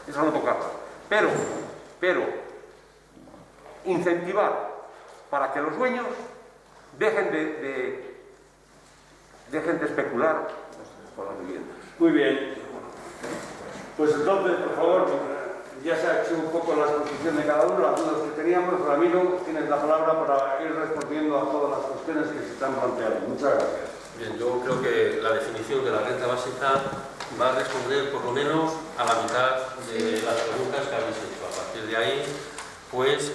esa no tocarla. Pero incentivar para que los dueños dejen de especular con las viviendas. Muy bien. Pues entonces, por favor, ya se ha hecho un poco la exposición de cada uno, las dudas que teníamos. Ramiro, tienes la palabra para ir respondiendo a todas las cuestiones que se están planteando. Muchas gracias. Bien, yo creo que la definición de la renta básica va a responder por lo menos a la mitad de las preguntas que habéis hecho. A partir de ahí, pues,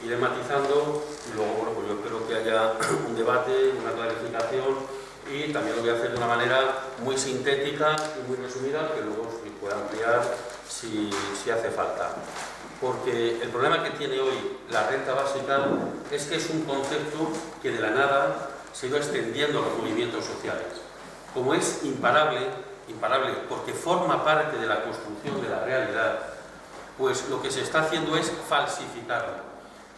iré matizando y luego, bueno, pues yo espero que haya un debate, una clarificación, y también lo voy a hacer de una manera muy sintética y muy resumida, que luego se pueda ampliar si hace falta. Porque el problema que tiene hoy la renta básica es que es un concepto que de la nada se ha ido extendiendo a los movimientos sociales. Como es imparable, porque forma parte de la construcción de la realidad, pues lo que se está haciendo es falsificarla.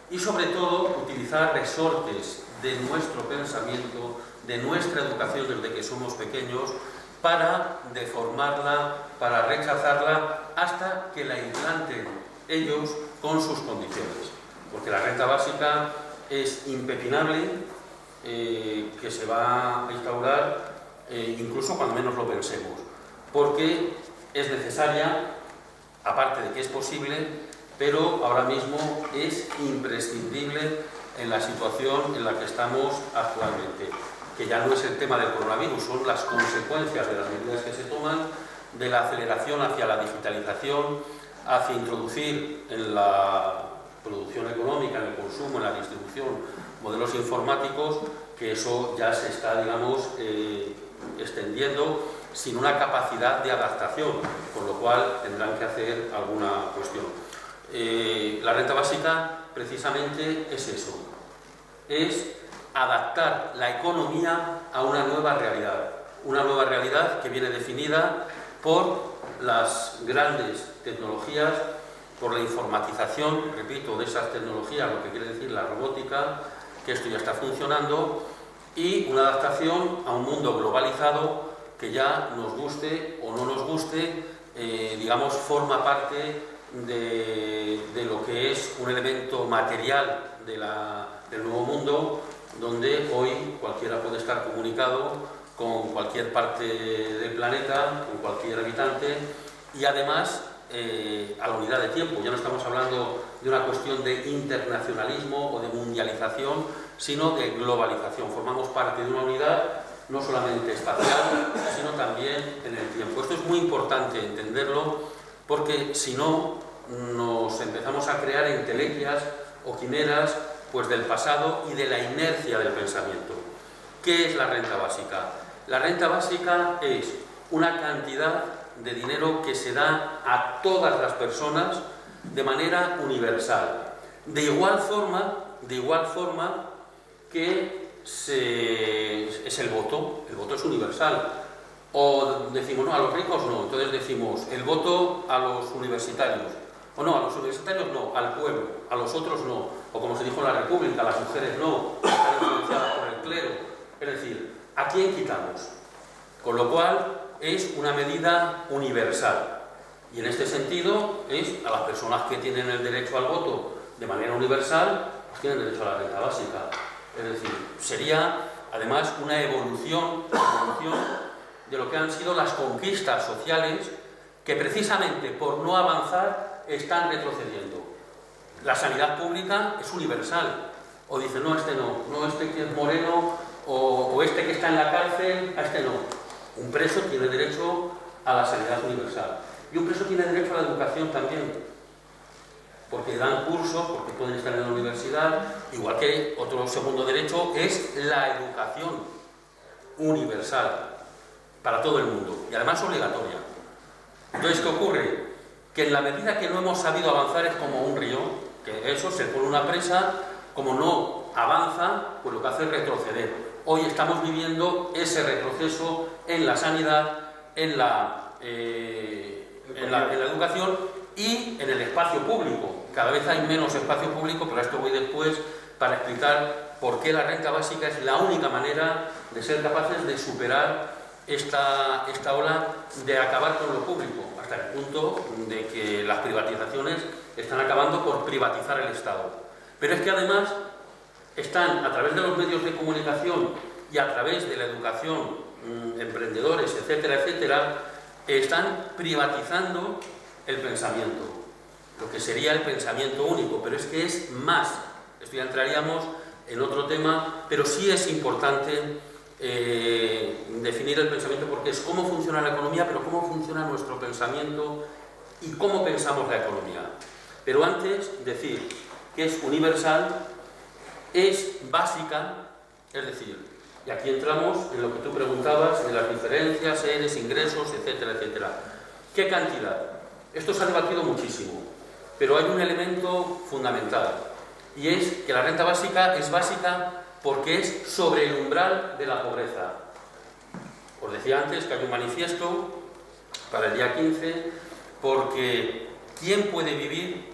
Y sobre todo utilizar resortes de nuestro pensamiento, de nuestra educación desde que somos pequeños, para deformarla, para rechazarla, hasta que la implanten ellos con sus condiciones. Porque la renta básica es impepinable, que se va a instaurar incluso cuando menos lo pensemos, porque es necesaria, aparte de que es posible, pero ahora mismo es imprescindible en la situación en la que estamos actualmente, que ya no es el tema del coronavirus, son las consecuencias de las medidas que se toman, de la aceleración hacia la digitalización, hacia introducir en la producción económica, en el consumo, en la distribución, modelos informáticos, que eso ya se está, digamos, extendiendo sin una capacidad de adaptación, con lo cual tendrán que hacer alguna cuestión. La renta básica precisamente es eso, es adaptar la economía a una nueva realidad que viene definida por las grandes tecnologías, por la informatización, repito, de esas tecnologías, lo que quiere decir la robótica, que esto ya está funcionando, y una adaptación a un mundo globalizado que ya nos guste o no nos guste, digamos, forma parte de lo que es un elemento material del nuevo mundo, donde hoy cualquiera puede estar comunicado con cualquier parte del planeta, con cualquier habitante, y además a la unidad de tiempo. Ya no estamos hablando de una cuestión de internacionalismo o de mundialización, sino de globalización. Formamos parte de una unidad no solamente espacial, sino también en el tiempo. Esto es muy importante entenderlo, porque si no, nos empezamos a crear entelequias o quimeras, pues, del pasado y de la inercia del pensamiento. ¿Qué es la renta básica? La renta básica es una cantidad de dinero que se da a todas las personas de manera universal, de igual forma que es el voto es universal. O decimos, no, a los ricos no, entonces decimos el voto a los universitarios, o no, a los universitarios no, al pueblo, a los otros no, o como se dijo en la República, a las mujeres no, están influenciadas por el clero. Es decir, ¿a quién quitamos? Con lo cual es una medida universal, y en este sentido es a las personas que tienen el derecho al voto de manera universal, pues tienen derecho a la renta básica. Es decir, sería además una evolución de lo que han sido las conquistas sociales, que precisamente por no avanzar están retrocediendo. La sanidad pública es universal, o dicen, no, este no, este que es moreno, o este que está en la cárcel, a este no. Un preso tiene derecho a la sanidad universal, y un preso tiene derecho a la educación también, porque dan cursos, porque pueden estar en la universidad, igual que otro segundo derecho es la educación universal para todo el mundo, y además obligatoria. Entonces, ¿qué ocurre? Que en la medida que no hemos sabido avanzar es como un río, que eso se pone una presa, como no avanza, pues lo que hace es retroceder. Hoy estamos viviendo ese retroceso en la sanidad, en la educación y en el espacio público. Cada vez hay menos espacio público, pero a esto voy después para explicar por qué la renta básica es la única manera de ser capaces de superar esta ola de acabar con lo público. hasta el punto de que las privatizaciones están acabando por privatizar el Estado. Pero es que además están, a través de los medios de comunicación y a través de la educación, emprendedores, etcétera, etcétera, están privatizando el pensamiento, lo que sería el pensamiento único, pero es que es más. Esto ya entraríamos en otro tema, pero sí es importante definir el pensamiento, porque es cómo funciona la economía, pero cómo funciona nuestro pensamiento y cómo pensamos la economía. Pero antes, decir que es universal, es básica, es decir, y aquí entramos en lo que tú preguntabas, en las diferencias, seres, ingresos, etcétera, etcétera. ¿Qué cantidad? Esto se ha debatido muchísimo, pero hay un elemento fundamental, y es que la renta básica es básica porque es sobre el umbral de la pobreza. Os decía antes que hay un manifiesto para el día 15, porque ¿quién puede vivir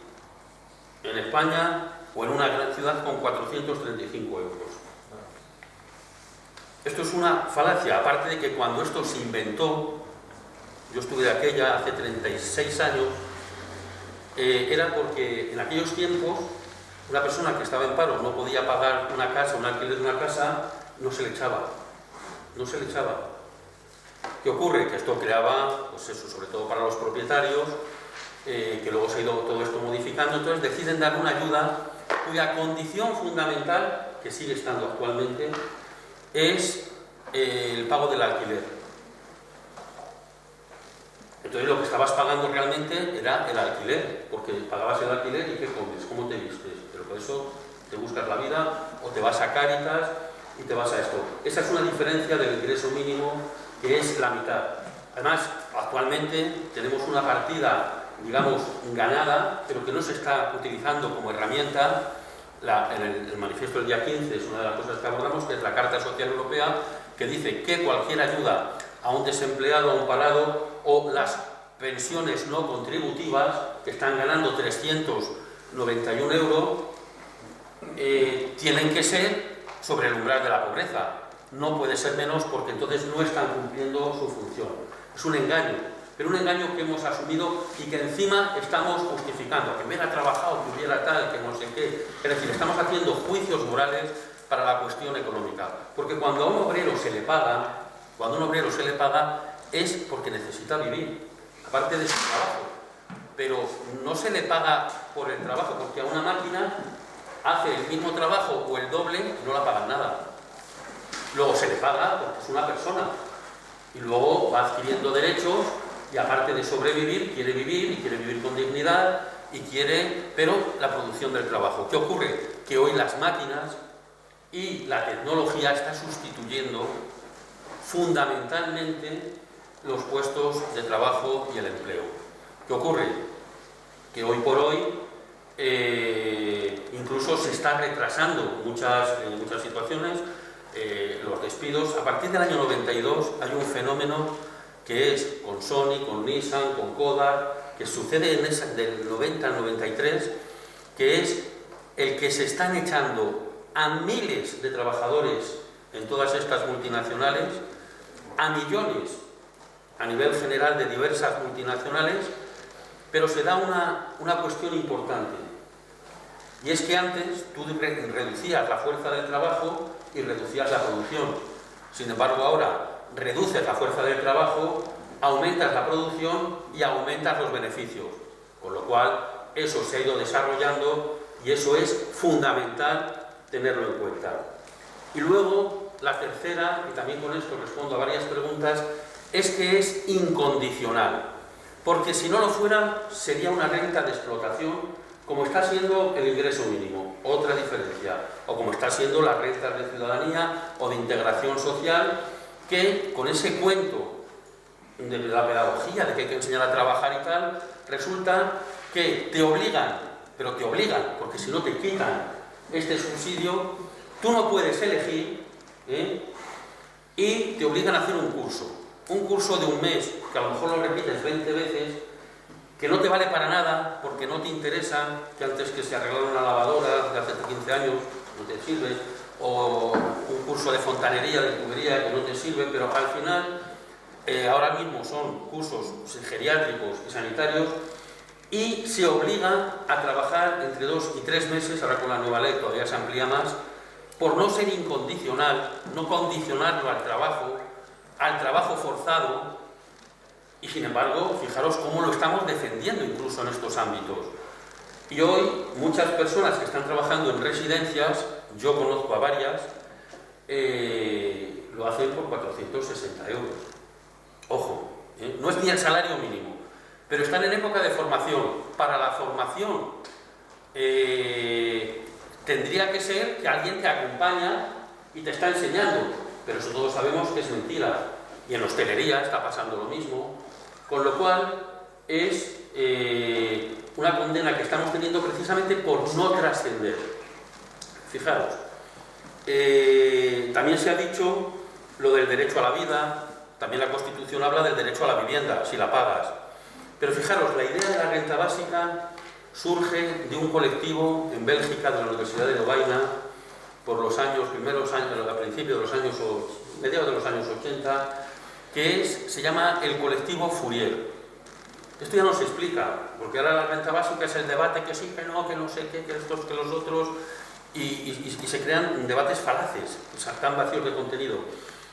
en España o en una gran ciudad con 435 euros? Esto es una falacia, aparte de que cuando esto se inventó, yo estuve de aquella hace 36 años, era porque en aquellos tiempos una persona que estaba en paro no podía pagar una casa, un alquiler de una casa, no se le echaba. No se le echaba. ¿Qué ocurre? Que esto creaba, pues eso, sobre todo para los propietarios, que luego se ha ido todo esto modificando, entonces deciden dar una ayuda cuya condición fundamental, que sigue estando actualmente, es el pago del alquiler. Entonces lo que estabas pagando realmente era el alquiler, porque pagabas el alquiler y ¿qué comes? ¿Cómo te vistes? Pero por eso te buscas la vida o te vas a Cáritas y te vas a esto. Esa es una diferencia del ingreso mínimo, que es la mitad. Además, actualmente tenemos una partida, digamos, ganada, pero que no se está utilizando como herramienta. El manifiesto del día 15 es una de las cosas que abordamos, que es la Carta Social Europea, que dice que cualquier ayuda a un desempleado, a un parado, o las pensiones no contributivas, que están ganando 391 euros, tienen que ser sobre el umbral de la pobreza. No puede ser menos, porque entonces no están cumpliendo su función. Es un engaño, pero un engaño que hemos asumido y que encima estamos justificando, que hubiera trabajado, que hubiera tal, que no sé qué. Es decir, estamos haciendo juicios morales para la cuestión económica, porque cuando a un obrero se le paga, es porque necesita vivir, aparte de su trabajo, pero no se le paga por el trabajo, porque a una máquina hace el mismo trabajo o el doble y no la pagan nada. Luego se le paga porque es una persona y luego va adquiriendo derechos y aparte de sobrevivir, quiere vivir y quiere vivir con dignidad y quiere, pero la producción del trabajo. ¿Qué ocurre? Que hoy las máquinas y la tecnología está sustituyendo fundamentalmente los puestos de trabajo y el empleo. ¿Qué ocurre? Que hoy por hoy incluso se está retrasando en muchas situaciones los despidos. A partir del año 92 hay un fenómeno que es con Sony, con Nissan, con Kodak, que sucede del 90 al 93, que es el que se están echando a miles de trabajadores en todas estas multinacionales, a millones a nivel general de diversas multinacionales, pero se da una cuestión importante, y es que antes tú reducías la fuerza del trabajo y reducías la producción. Sin embargo, ahora reduces la fuerza del trabajo, aumentas la producción y aumentas los beneficios, con lo cual eso se ha ido desarrollando y eso es fundamental tenerlo en cuenta. Y luego, la tercera, y también con esto respondo a varias preguntas, es que es incondicional, porque si no lo fuera sería una renta de explotación, como está siendo el ingreso mínimo, otra diferencia, o como está siendo las rentas de ciudadanía o de integración social, que con ese cuento de la pedagogía, de que hay que enseñar a trabajar y tal, resulta que te obligan, pero te obligan, porque si no te quitan este subsidio, tú no puedes elegir, y te obligan a hacer un curso de un mes, que a lo mejor lo repites 20 veces, que no te vale para nada, porque no te interesa, que antes que se arreglara una lavadora de hace 15 años, no te sirve, o un curso de fontanería, de tubería, que no te sirve, pero al final ahora mismo son cursos geriátricos y sanitarios, y se obliga a trabajar entre 2 y 3 meses, ahora con la nueva ley todavía se amplía más, por no ser incondicional, no condicionarlo al trabajo forzado, y sin embargo, fijaros cómo lo estamos defendiendo incluso en estos ámbitos. Y hoy muchas personas que están trabajando en residencias, yo conozco a varias, lo hacen por 460 €. Ojo, no es ni el salario mínimo, pero están en época de formación. Para la formación tendría que ser que alguien te acompaña y te está enseñando, pero eso todos sabemos que es mentira. Y en la hostelería está pasando lo mismo, con lo cual es una condena que estamos teniendo precisamente por no trascender. Fijaros, también se ha dicho lo del derecho a la vida, también la Constitución habla del derecho a la vivienda, si la pagas. Pero fijaros, la idea de la renta básica surge de un colectivo en Bélgica, de la Universidad de Lovaina, por los primeros años, a principios de los años, mediados de los años 80, se llama el colectivo Fourier. Esto ya no se explica, porque ahora la renta básica es el debate que sí, que no sé qué, que estos, que los otros, y se crean debates falaces, o sea, tan vacíos de contenido.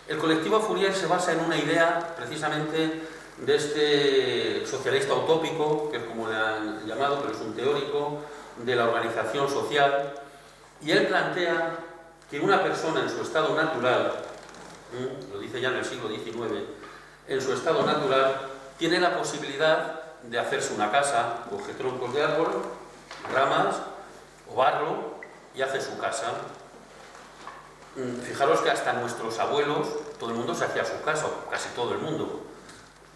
El colectivo Fourier se basa en una idea, precisamente, de este socialista utópico, que es como le han llamado, pero es un teórico de la organización social, y él plantea que una persona en su estado natural, lo dice ya en el siglo XIX, en su estado natural tiene la posibilidad de hacerse una casa, coge troncos de árbol, ramas o barro y hace su casa. Fijaros que hasta nuestros abuelos, todo el mundo se hacía su casa, casi todo el mundo.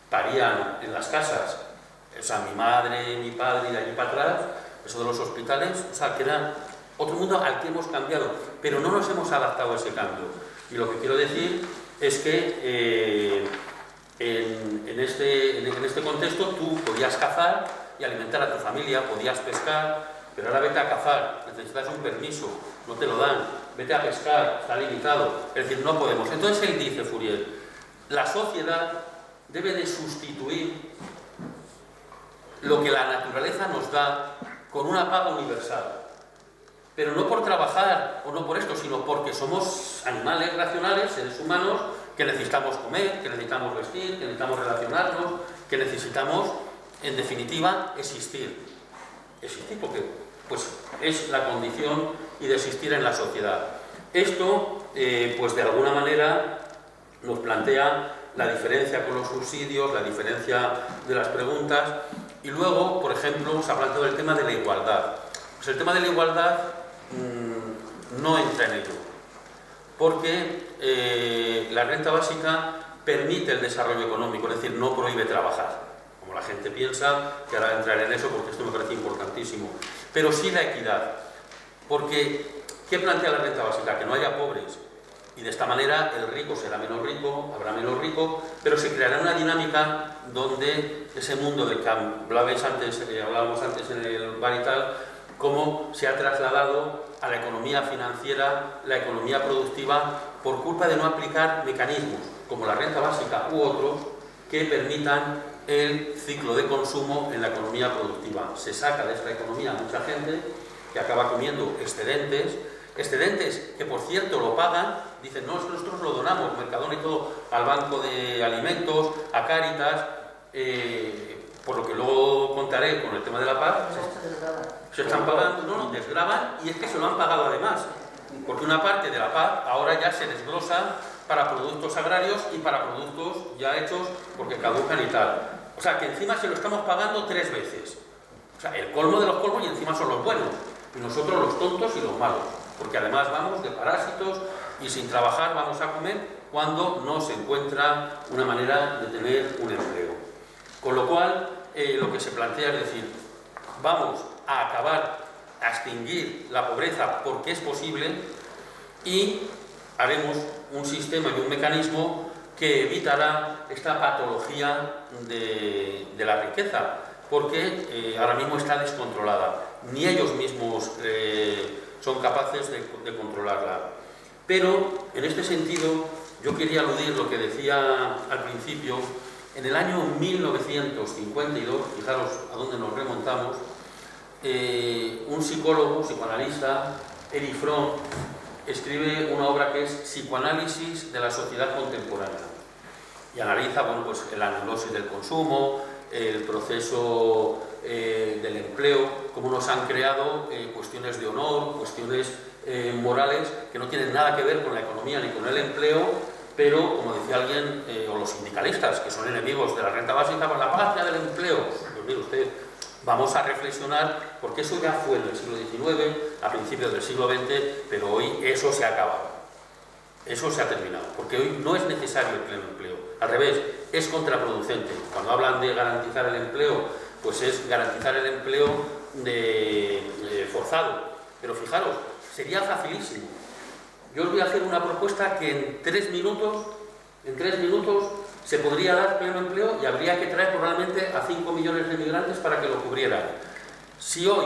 Parían en las casas, o sea, mi madre, mi padre, y de allí para atrás, eso de los hospitales, o sea, que era otro mundo al que hemos cambiado, pero no nos hemos adaptado a ese cambio. Y lo que quiero decir es que en este contexto tú podías cazar y alimentar a tu familia, podías pescar, pero ahora vete a cazar, necesitas un permiso, no te lo dan, vete a pescar, está limitado, es decir, no podemos. Entonces él dice, Fourier, la sociedad debe de sustituir lo que la naturaleza nos da con una paga universal, pero no por trabajar o no por esto, sino porque somos animales racionales, seres humanos, que necesitamos comer, que necesitamos vestir, que necesitamos relacionarnos, que necesitamos, en definitiva, existir. Existir porque pues, es la condición y de existir en la sociedad. Esto, pues de alguna manera, nos plantea la diferencia con los subsidios, la diferencia de las preguntas, y luego, por ejemplo, se ha planteado el tema de la igualdad. Pues el tema de la igualdad no entra en ello, porque la renta básica permite el desarrollo económico, es decir, no prohíbe trabajar, como la gente piensa, que ahora entraré en eso porque esto me parece importantísimo, pero sí la equidad, porque ¿qué plantea la renta básica? Que no haya pobres, y de esta manera el rico será menos rico, habrá menos rico, pero se creará una dinámica donde ese mundo del que hablábamos antes en el bar y tal, cómo se ha trasladado a la economía financiera, la economía productiva, por culpa de no aplicar mecanismos como la renta básica u otros que permitan el ciclo de consumo en la economía productiva. Se saca de esta economía mucha gente que acaba comiendo excedentes que por cierto lo pagan, dicen, no, nosotros lo donamos, Mercadona y todo, al Banco de Alimentos, a Cáritas, por lo que luego contaré con el tema de la paz, se están pagando, no, desgravan, y es que se lo han pagado además, porque una parte de la paz ahora ya se desglosa para productos agrarios y para productos ya hechos porque caducan y tal. O sea, que encima se lo estamos pagando 3 veces. O sea, el colmo de los colmos, y encima son los buenos, y nosotros los tontos y los malos, porque además vamos de parásitos y sin trabajar vamos a comer cuando no se encuentra una manera de tener un empleo. Con lo cual, lo que se plantea es decir, vamos a acabar, a extinguir la pobreza porque es posible, y haremos un sistema y un mecanismo que evitará esta patología de la riqueza, porque ahora mismo está descontrolada. Ni ellos mismos son capaces de controlarla. Pero, en este sentido, yo quería aludir lo que decía al principio. En el año 1952, fijaros a dónde nos remontamos, un psicólogo, psicoanalista, Erich Fromm, escribe una obra que es Psicoanálisis de la sociedad contemporánea y analiza, bueno, pues la neurosis del consumo, el proceso del empleo, cómo nos han creado cuestiones de honor, cuestiones morales que no tienen nada que ver con la economía ni con el empleo, pero, como decía alguien, o los sindicalistas, que son enemigos de la renta básica, pues la patria del empleo. Pues mire usted, vamos a reflexionar, porque eso ya fue en el siglo XIX, a principios del siglo XX, pero hoy eso se ha acabado. Eso se ha terminado, porque hoy no es necesario el pleno empleo. Al revés, es contraproducente. Cuando hablan de garantizar el empleo, pues es garantizar el empleo forzado. Pero fijaros, sería facilísimo. Yo os voy a hacer una propuesta que en 3 minutos se podría dar pleno empleo y habría que traer probablemente a 5 millones de migrantes para que lo cubrieran. Si hoy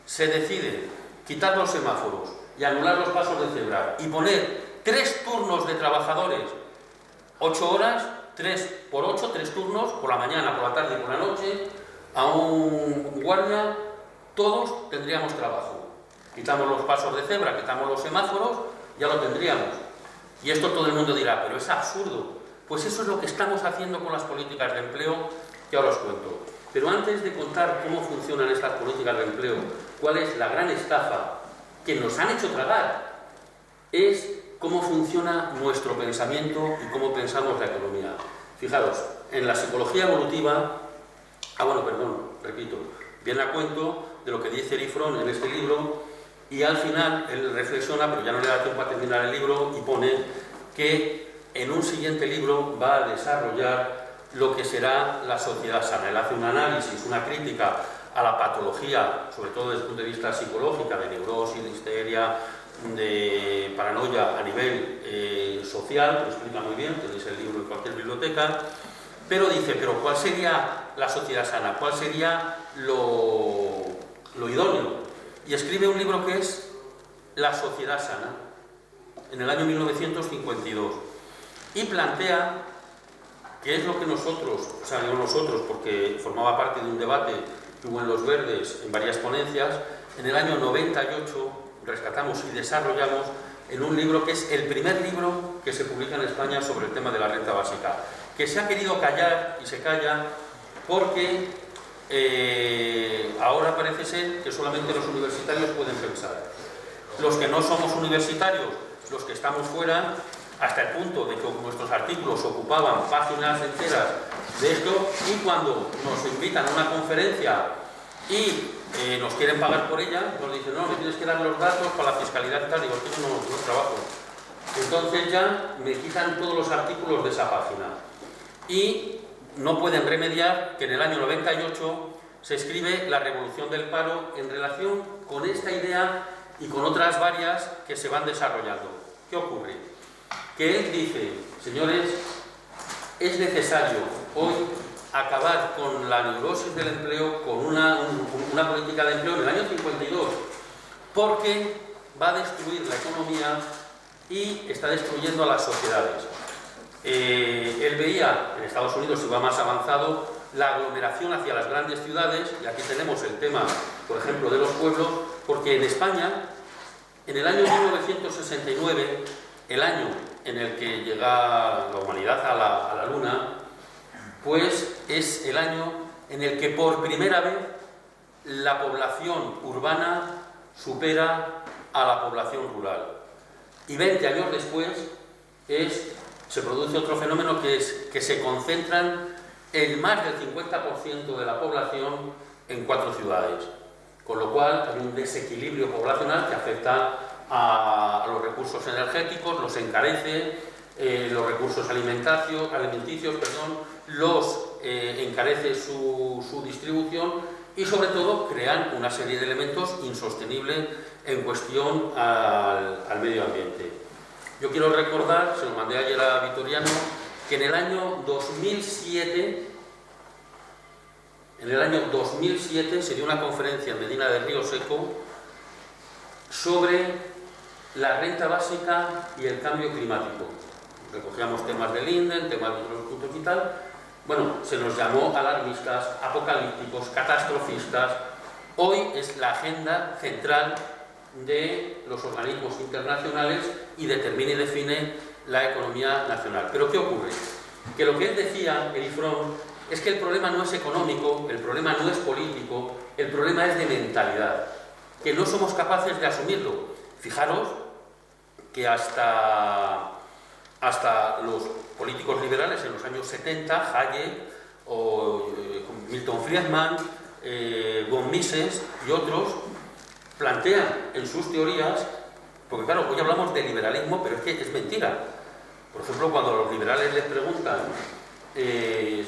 se decide quitar los semáforos y anular los pasos de cebra y poner 3 turnos de trabajadores, 8 horas, 3 por 8, 3 turnos, por la mañana, por la tarde y por la noche, a un guardia, todos tendríamos trabajo. Quitamos los pasos de cebra, quitamos los semáforos, ya lo tendríamos. Y esto todo el mundo dirá, pero es absurdo. Pues eso es lo que estamos haciendo con las políticas de empleo, que ahora os cuento. Pero antes de contar cómo funcionan estas políticas de empleo, cuál es la gran estafa que nos han hecho tragar, es cómo funciona nuestro pensamiento y cómo pensamos la economía. Fijaros, en la psicología evolutiva, viene a cuento de lo que dice Erich Fromm en este libro. Y al final él reflexiona, pero ya no le da tiempo a terminar el libro, y pone que en un siguiente libro va a desarrollar lo que será la sociedad sana. Él hace un análisis, una crítica a la patología, sobre todo desde el punto de vista psicológica, de neurosis, de histeria, de paranoia a nivel social, lo explica muy bien, tenéis el libro en cualquier biblioteca, pero dice, pero ¿cuál sería la sociedad sana? ¿Cuál sería lo idóneo? Y escribe un libro que es La sociedad sana, en el año 1952, y plantea que es lo que nosotros, digo nosotros porque formaba parte de un debate que hubo en Los Verdes en varias ponencias, en el año 98 rescatamos y desarrollamos en un libro que es el primer libro que se publica en España sobre el tema de la renta básica, que se ha querido callar y se calla porque ahora parece ser que solamente los universitarios pueden pensar. Los que no somos universitarios, los que estamos fuera, hasta el punto de que nuestros artículos ocupaban páginas enteras de esto, y cuando nos invitan a una conferencia y nos quieren pagar por ella, nos dicen, no, me tienes que dar los datos para la fiscalidad y tal, digo, es que no trabajo. Entonces ya me quitan todos los artículos de esa página. Y no pueden remediar que en el año 98 se escribe La revolución del paro en relación con esta idea y con otras varias que se van desarrollando. ¿Qué ocurre? Que él dice, señores, es necesario hoy acabar con la neurosis del empleo, con una política de empleo en el año 52, porque va a destruir la economía y está destruyendo a las sociedades. Él veía, en Estados Unidos iba más avanzado, la aglomeración hacia las grandes ciudades, y aquí tenemos el tema, por ejemplo, de los pueblos, porque en España, en el año 1969, el año en el que llega la humanidad a la Luna, pues es el año en el que por primera vez la población urbana supera a la población rural. Y 20 años después se produce otro fenómeno que es que se concentran el más del 50% de la población en 4 ciudades, con lo cual hay un desequilibrio poblacional que afecta a los recursos energéticos, los encarece, los recursos alimenticios, los encarece su distribución, y sobre todo crean una serie de elementos insostenibles en cuestión al medio ambiente. Yo quiero recordar, se lo mandé ayer a Vitoriano, que en el año 2007 se dio una conferencia en Medina del Río Seco sobre la renta básica y el cambio climático. recogíamos temas del Linden, temas de otros puntos y tal. Bueno, se nos llamó alarmistas, apocalípticos, catastrofistas. Hoy es la agenda central de los organismos internacionales y determina y define la economía nacional. Pero ¿qué ocurre? Que lo que él decía, Erich Fromm, es que el problema no es económico, el problema no es político, el problema es de mentalidad, que no somos capaces de asumirlo. Fijaros que hasta los políticos liberales en los años 70, Hayek o Milton Friedman, von Mises y otros, plantean en sus teorías, porque claro, hoy hablamos de liberalismo, pero es que es mentira. Por ejemplo, cuando los liberales les preguntan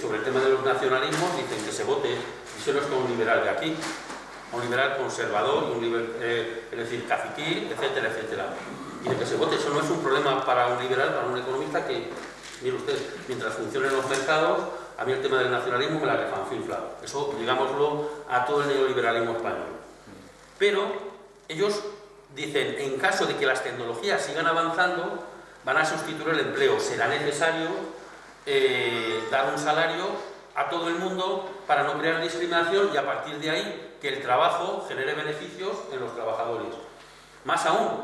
sobre el tema de los nacionalismos, dicen que se vote, y se no es con un liberal de aquí, un liberal conservador, es decir, caciquil, etcétera, etcétera. Y de que se vote, eso no es un problema para un liberal, para un economista que, mire usted, mientras funcionen los mercados, a mí el tema del nacionalismo me la refanfinfla. Eso, digámoslo, a todo el neoliberalismo español. Pero ellos dicen, en caso de que las tecnologías sigan avanzando, van a sustituir el empleo. Será necesario dar un salario a todo el mundo para no crear discriminación y a partir de ahí que el trabajo genere beneficios en los trabajadores. Más aún,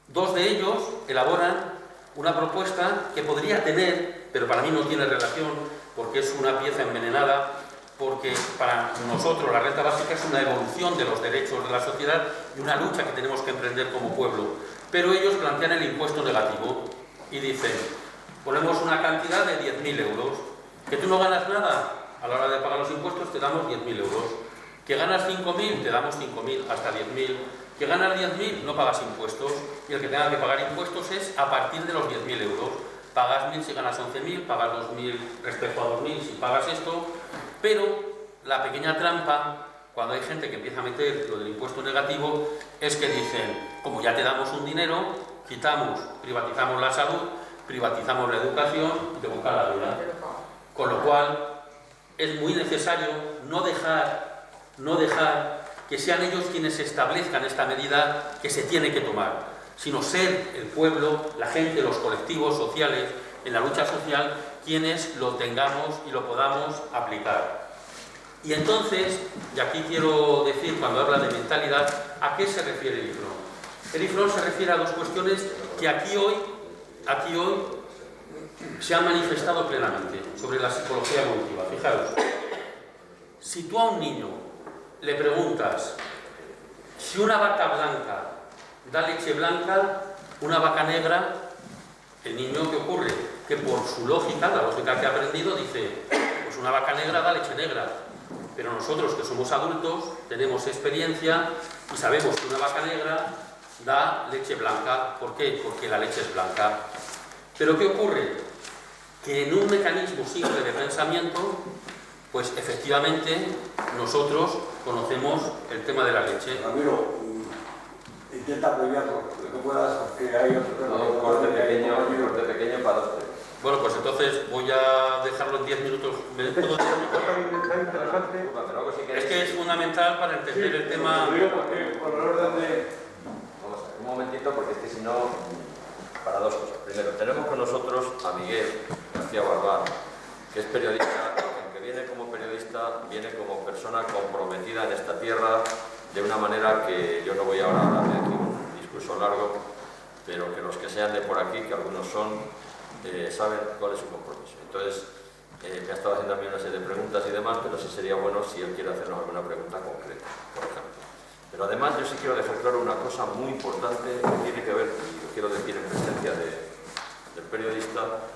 dos de ellos elaboran una propuesta que podría tener, pero para mí no tiene relación porque es una pieza envenenada, porque para nosotros la renta básica es una evolución de los derechos de la sociedad y una lucha que tenemos que emprender como pueblo. Pero ellos plantean el impuesto negativo y dicen, ponemos una cantidad de 10.000 euros, que tú no ganas nada, a la hora de pagar los impuestos te damos 10.000 euros, que ganas 5.000, te damos 5.000 hasta 10.000, que ganas 10.000, no pagas impuestos, y el que tenga que pagar impuestos es a partir de los 10.000 euros. Pagas 1.000 si ganas 11.000, pagas 2.000 respecto a 2.000 si pagas esto, pero la pequeña trampa, cuando hay gente que empieza a meter lo del impuesto negativo, es que dicen, como ya te damos un dinero, privatizamos la salud, privatizamos la educación y te buscan la vida. Con lo cual, es muy necesario no dejar que sean ellos quienes establezcan esta medida que se tiene que tomar, sino ser el pueblo, la gente, los colectivos sociales, en la lucha social, quienes lo tengamos y lo podamos aplicar. Y entonces, y aquí quiero decir, cuando habla de mentalidad, ¿a qué se refiere Erich Fromm? Erich Fromm se refiere a dos cuestiones que aquí hoy se han manifestado plenamente sobre la psicología evolutiva. Fijaros, si tú a un niño le preguntas si una vaca blanca da leche blanca, una vaca negra, el niño, ¿qué ocurre? Que por su lógica, la lógica que ha aprendido, dice, pues una vaca negra da leche negra. Pero nosotros, que somos adultos, tenemos experiencia y sabemos que una vaca negra da leche blanca. ¿Por qué? Porque la leche es blanca. Pero ¿qué ocurre? Que en un mecanismo simple de pensamiento, pues efectivamente nosotros conocemos el tema de la leche. Ramiro, intenta abreviarlo, lo que puedas, porque hay otro corte pequeño para usted. Bueno, pues entonces voy a dejarlo en 10 minutos. Es que es fundamental para entender el tema. Por el orden de... Vamos a ver, un momentito, porque es que si no, para dos cosas. Primero, tenemos con nosotros a Miguel García Barbán, que es periodista, que viene como periodista, viene como persona comprometida en esta tierra, de una manera que yo no voy ahora a darle aquí un discurso largo, pero que los que sean de por aquí, que algunos son, saben cuál es su compromiso. Entonces, me ha estado haciendo a mí una serie de preguntas y demás, pero sí sería bueno si él quiere hacernos alguna pregunta concreta, por ejemplo. Pero además yo sí quiero dejar claro una cosa muy importante que tiene que ver, y lo quiero decir en presencia del periodista,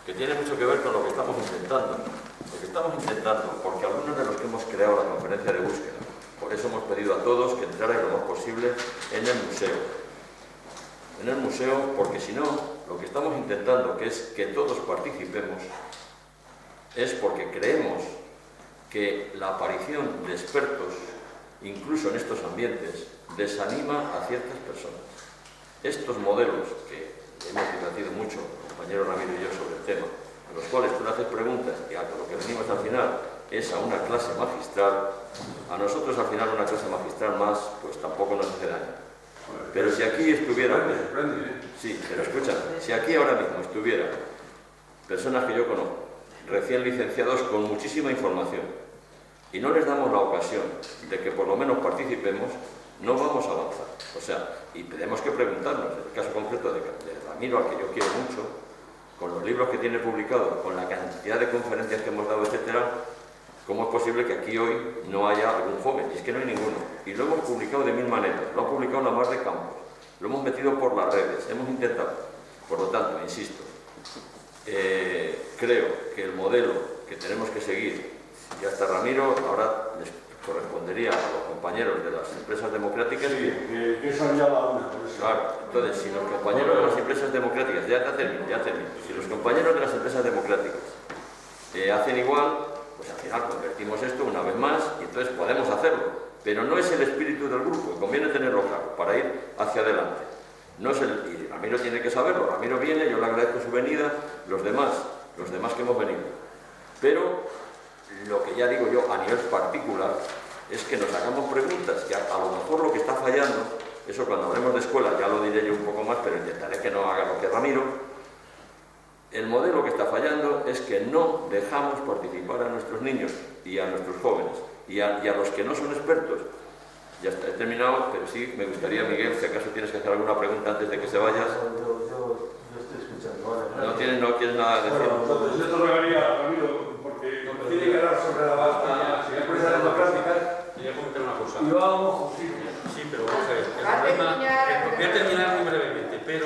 que tiene mucho que ver con lo que estamos intentando. Lo que estamos intentando, porque algunos de los que hemos creado la conferencia de búsqueda, por eso hemos pedido a todos que entraran lo más posible en el museo. En el museo, porque si no, lo que estamos intentando, que es que todos participemos, es porque creemos que la aparición de expertos, incluso en estos ambientes, desanima a ciertas personas. Estos modelos, que hemos debatido mucho, el compañero Ramiro y yo, sobre el tema, en los cuales tú le haces preguntas y a lo que venimos al final es a una clase magistral, a nosotros al final una clase magistral más, pues tampoco nos hace daño. Pero si aquí estuviera... sorprende, ¿eh? Sí, pero escucha, si aquí ahora mismo estuviera personas que yo conozco, recién licenciados con muchísima información, y no les damos la ocasión de que por lo menos participemos, no vamos a avanzar. O sea, y tenemos que preguntarnos, en el caso concreto de Ramiro, al que yo quiero mucho, con los libros que tiene publicados, con la cantidad de conferencias que hemos dado, etcétera, ¿cómo es posible que aquí hoy no haya algún joven? Y es que no hay ninguno. Y lo hemos publicado de mil maneras, lo ha publicado la Mar de Campos, lo hemos metido por las redes, hemos intentado. Por lo tanto, insisto, creo que el modelo que tenemos que seguir, ya está Ramiro, ahora les correspondería a los compañeros de las empresas democráticas. Sí, que son ya la una. Por eso. Claro, entonces, si los compañeros de las empresas democráticas, ya termino, si los compañeros de las empresas democráticas hacen igual, pues al final convertimos esto una vez más y entonces podemos hacerlo. Pero no es el espíritu del grupo, y conviene tenerlo claro para ir hacia adelante. No es y Ramiro tiene que saberlo, Ramiro viene, yo le agradezco su venida, los demás que hemos venido. Pero lo que ya digo yo a nivel particular es que nos hagamos preguntas, que a lo mejor lo que está fallando, eso cuando hablemos de escuela ya lo diré yo un poco más, pero intentaré que no haga lo que Ramiro. El modelo que está fallando es que no dejamos participar a nuestros niños y a nuestros jóvenes y a los que no son expertos. Ya está, he terminado, pero sí me gustaría, Miguel, si acaso tienes que hacer alguna pregunta antes de que se vayas. Yo estoy escuchando. Vale. No quieres nada decir. Bueno, entonces yo te rogaría, Ramiro, porque tiene que dar sobre la base de empresas democráticas. Quería comentar una cosa. Y vamos, sí. Sí, pero vamos a ver. El problema, voy a terminar muy brevemente, pero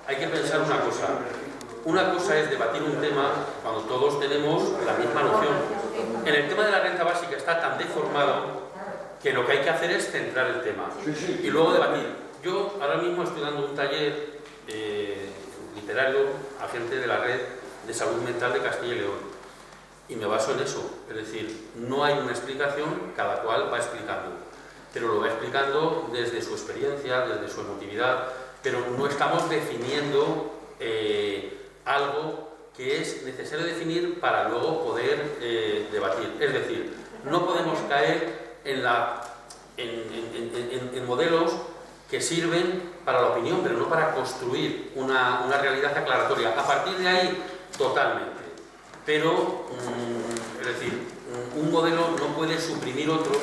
hay que pensar una cosa. Una cosa es debatir un tema cuando todos tenemos la misma noción. En el tema de la renta básica está tan deformado que lo que hay que hacer es centrar el tema y luego debatir. Yo ahora mismo estoy dando un taller literario a gente de la Red de Salud Mental de Castilla y León y me baso en eso, es decir, no hay una explicación, cada cual va explicando, pero lo va explicando desde su experiencia, desde su emotividad, pero no estamos definiendo algo que es necesario definir para luego poder debatir. Es decir, no podemos caer en modelos que sirven para la opinión, pero no para construir una realidad aclaratoria. A partir de ahí, totalmente. Pero, es decir, un modelo no puede suprimir otros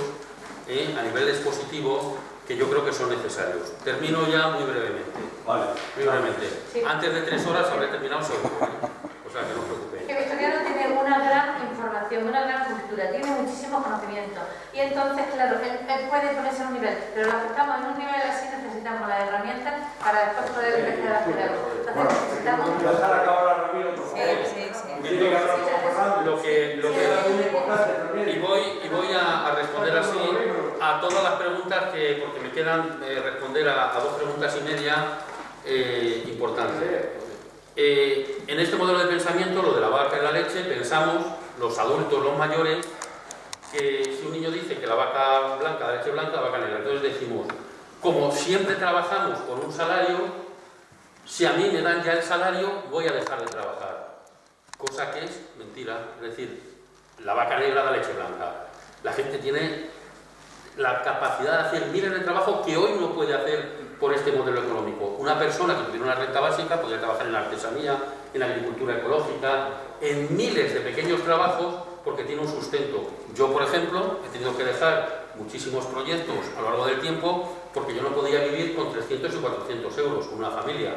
a nivel expositivo que yo creo que son necesarios. Termino ya muy brevemente. Vale. Muy brevemente. Sí. Antes de 3 horas habré terminado seguro. O sea, que no os preocupéis. Que Victoriano tiene una gran información, una gran cultura, tiene muchísimos conocimientos. Y entonces, claro, él puede ponerse a un nivel, pero los que estamos en un nivel así necesitamos las herramientas para después poder empezar a hacer algo. Entonces necesitamos... Dejar acabar a Ramiro, por favor. Sí. Tiene que hablar con Fernando. Lo que es muy importante también. y voy a responder así a todas las preguntas porque me quedan responder a 2 preguntas y media importantes. En este modelo de pensamiento, lo de la vaca y la leche, pensamos, los adultos, los mayores, que si un niño dice que la vaca blanca, la leche blanca, la vaca negra, entonces decimos, como siempre trabajamos por un salario, si a mí me dan ya el salario, voy a dejar de trabajar. Cosa que es mentira, es decir, la vaca negra, la leche blanca. La gente tiene la capacidad de hacer miles de trabajo que hoy no puede hacer por este modelo económico. Una persona que tuviera una renta básica podría trabajar en la artesanía, en la agricultura ecológica, en miles de pequeños trabajos porque tiene un sustento. Yo, por ejemplo, he tenido que dejar muchísimos proyectos a lo largo del tiempo porque yo no podía vivir con 300 y 400 euros con una familia.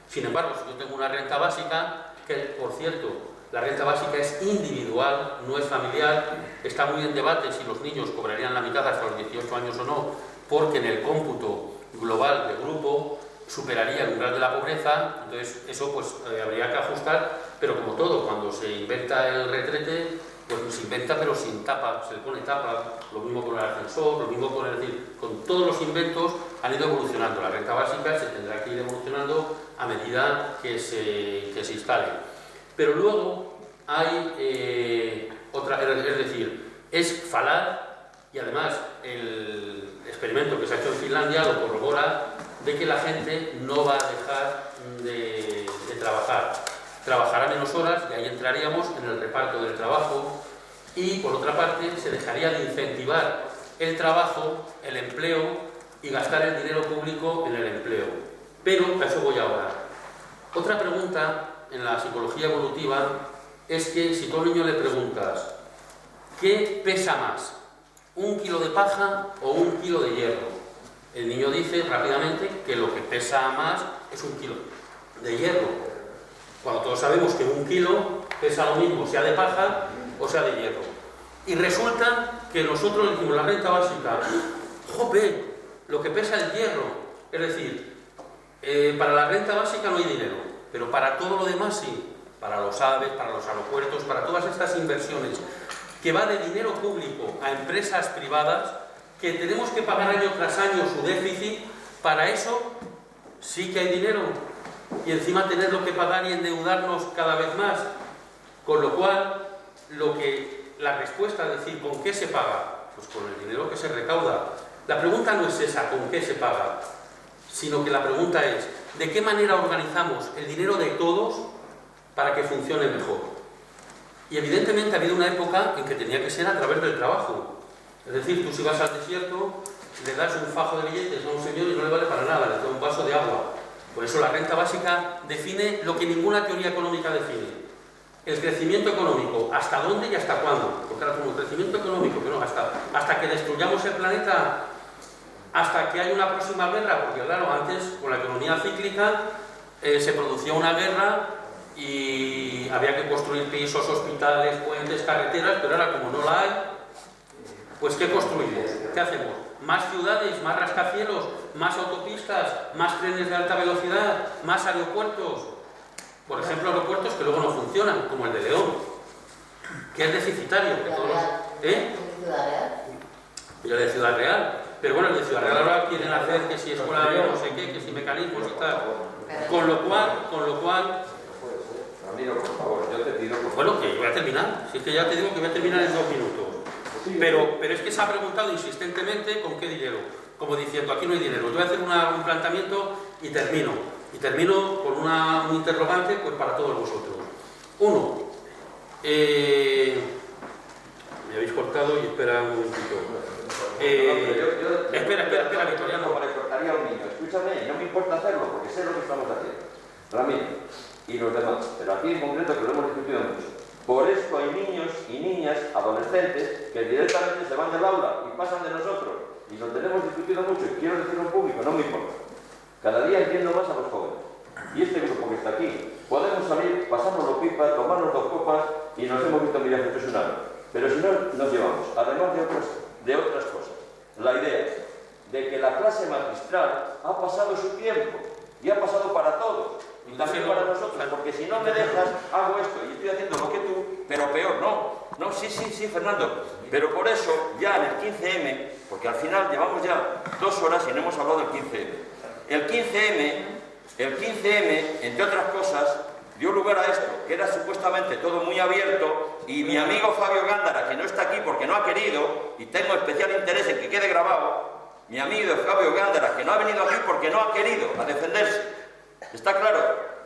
Sin embargo, si yo tengo una renta básica, que por cierto, la renta básica es individual, no es familiar, está muy en debate si los niños cobrarían la mitad hasta los 18 años o no, porque en el cómputo global del grupo superaría el umbral de la pobreza, entonces eso pues habría que ajustar, pero como todo, cuando se inventa el retrete, pues se inventa pero sin tapa, se le pone tapa, lo mismo con el ascensor, lo mismo con, es decir, con todos los inventos han ido evolucionando, la renta básica se tendrá que ir evolucionando a medida que se instale. Pero luego hay otra, es decir, es falar y además el experimento que se ha hecho en Finlandia lo corrobora de que la gente no va a dejar de trabajar. Trabajará menos horas y ahí entraríamos en el reparto del trabajo y por otra parte se dejaría de incentivar el trabajo, el empleo y gastar el dinero público en el empleo. Pero a eso voy ahora. Otra pregunta en la psicología evolutiva es que si tú a un niño le preguntas ¿qué pesa más? ¿1 kilo de paja o 1 kilo de hierro? El niño dice rápidamente que lo que pesa más es 1 kilo de hierro, cuando todos sabemos que 1 kilo pesa lo mismo, sea de paja o sea de hierro. Y resulta que nosotros decimos la renta básica, ¡jope! Lo que pesa el hierro. Es decir, para la renta básica no hay dinero, pero para todo lo demás sí. Para los AVEs, para los aeropuertos, para todas estas inversiones que va de dinero público a empresas privadas, que tenemos que pagar año tras año su déficit, para eso sí que hay dinero. Y encima tenerlo que pagar y endeudarnos cada vez más. Con lo cual, la respuesta es decir, ¿con qué se paga? Pues con el dinero que se recauda. La pregunta no es esa, ¿con qué se paga? Sino que la pregunta es, ¿de qué manera organizamos el dinero de todos para que funcione mejor? Y evidentemente ha habido una época en que tenía que ser a través del trabajo. Es decir, tú si vas al desierto, le das un fajo de billetes a un señor y no le vale para nada, le da un vaso de agua. Por eso la renta básica define lo que ninguna teoría económica define. El crecimiento económico, ¿hasta dónde y hasta cuándo? Porque ahora como crecimiento económico, que no, hasta que destruyamos el planeta, hasta que haya una próxima guerra, porque claro, antes con la economía cíclica se producía una guerra y había que construir pisos, hospitales, puentes, carreteras, pero ahora como no la hay, pues ¿qué construimos? ¿Qué hacemos? Más ciudades, más rascacielos, más autopistas, más trenes de alta velocidad, más aeropuertos. Por ejemplo, aeropuertos que luego no funcionan, como el de León, que es deficitario. Que todos ¿Ciudad Real? Y el de Ciudad Real. Pero bueno, el de Ciudad Real ahora quieren hacer que si escuela de no sé qué, que si mecanismos y tal. Con lo cual... Ramiro, por favor, yo te pido... Bueno, que yo voy a terminar. Si es que ya te digo que voy a terminar en 2 minutos. Pero es que se ha preguntado insistentemente con qué dinero. Como diciendo, aquí no hay dinero. Yo voy a hacer un planteamiento y termino. Y termino con un interrogante pues para todos vosotros. 1. Me habéis cortado y espera un momentito. Espera, Victoriano. Le cortaría a un niño. Escúchame, no me importa hacerlo porque sé lo que estamos haciendo. Ramiro y los demás, pero aquí en concreto que lo hemos discutido mucho. Por esto hay niños y niñas, adolescentes, que directamente se van del aula y pasan de nosotros. Y lo tenemos discutido mucho y quiero decirlo en público, no me importa. Cada día entiendo más a los jóvenes. Y este grupo que está aquí, podemos salir, pasárnoslo pipa, tomarnos 2 copas y nos hemos visto mirar profesionales. Pero si no, nos llevamos, además de otras cosas, la idea de que la clase magistral ha pasado su tiempo y ha pasado para todos. Y también para nosotros, porque si no me dejas, hago esto y estoy haciendo lo que tú, pero peor, no, sí, Fernando, pero por eso ya en el 15M, porque al final llevamos ya 2 horas y no hemos hablado del 15M. El 15M, entre otras cosas, dio lugar a esto, que era supuestamente todo muy abierto, y mi amigo Fabio Gándara, que no está aquí porque no ha querido, y tengo especial interés en que quede grabado, mi amigo Fabio Gándara, que no ha venido aquí porque no ha querido, a defenderse. ¿Está claro?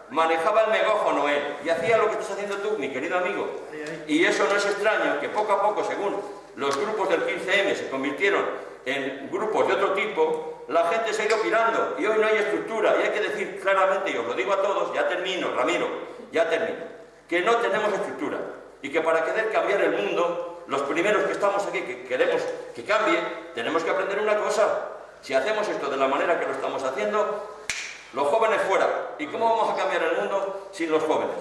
Manejaba el megáfono él y hacía lo que estás haciendo tú, mi querido amigo. Y eso no es extraño, que poco a poco, según los grupos del 15M se convirtieron en grupos de otro tipo, la gente se ha ido pirando y hoy no hay estructura. Y hay que decir claramente, y os lo digo a todos, ya termino, Ramiro, ya termino, que no tenemos estructura y que para querer cambiar el mundo, los primeros que estamos aquí, que queremos que cambie, tenemos que aprender una cosa. Si hacemos esto de la manera que lo estamos haciendo, los jóvenes fuera. ¿Y cómo vamos a cambiar el mundo sin los jóvenes?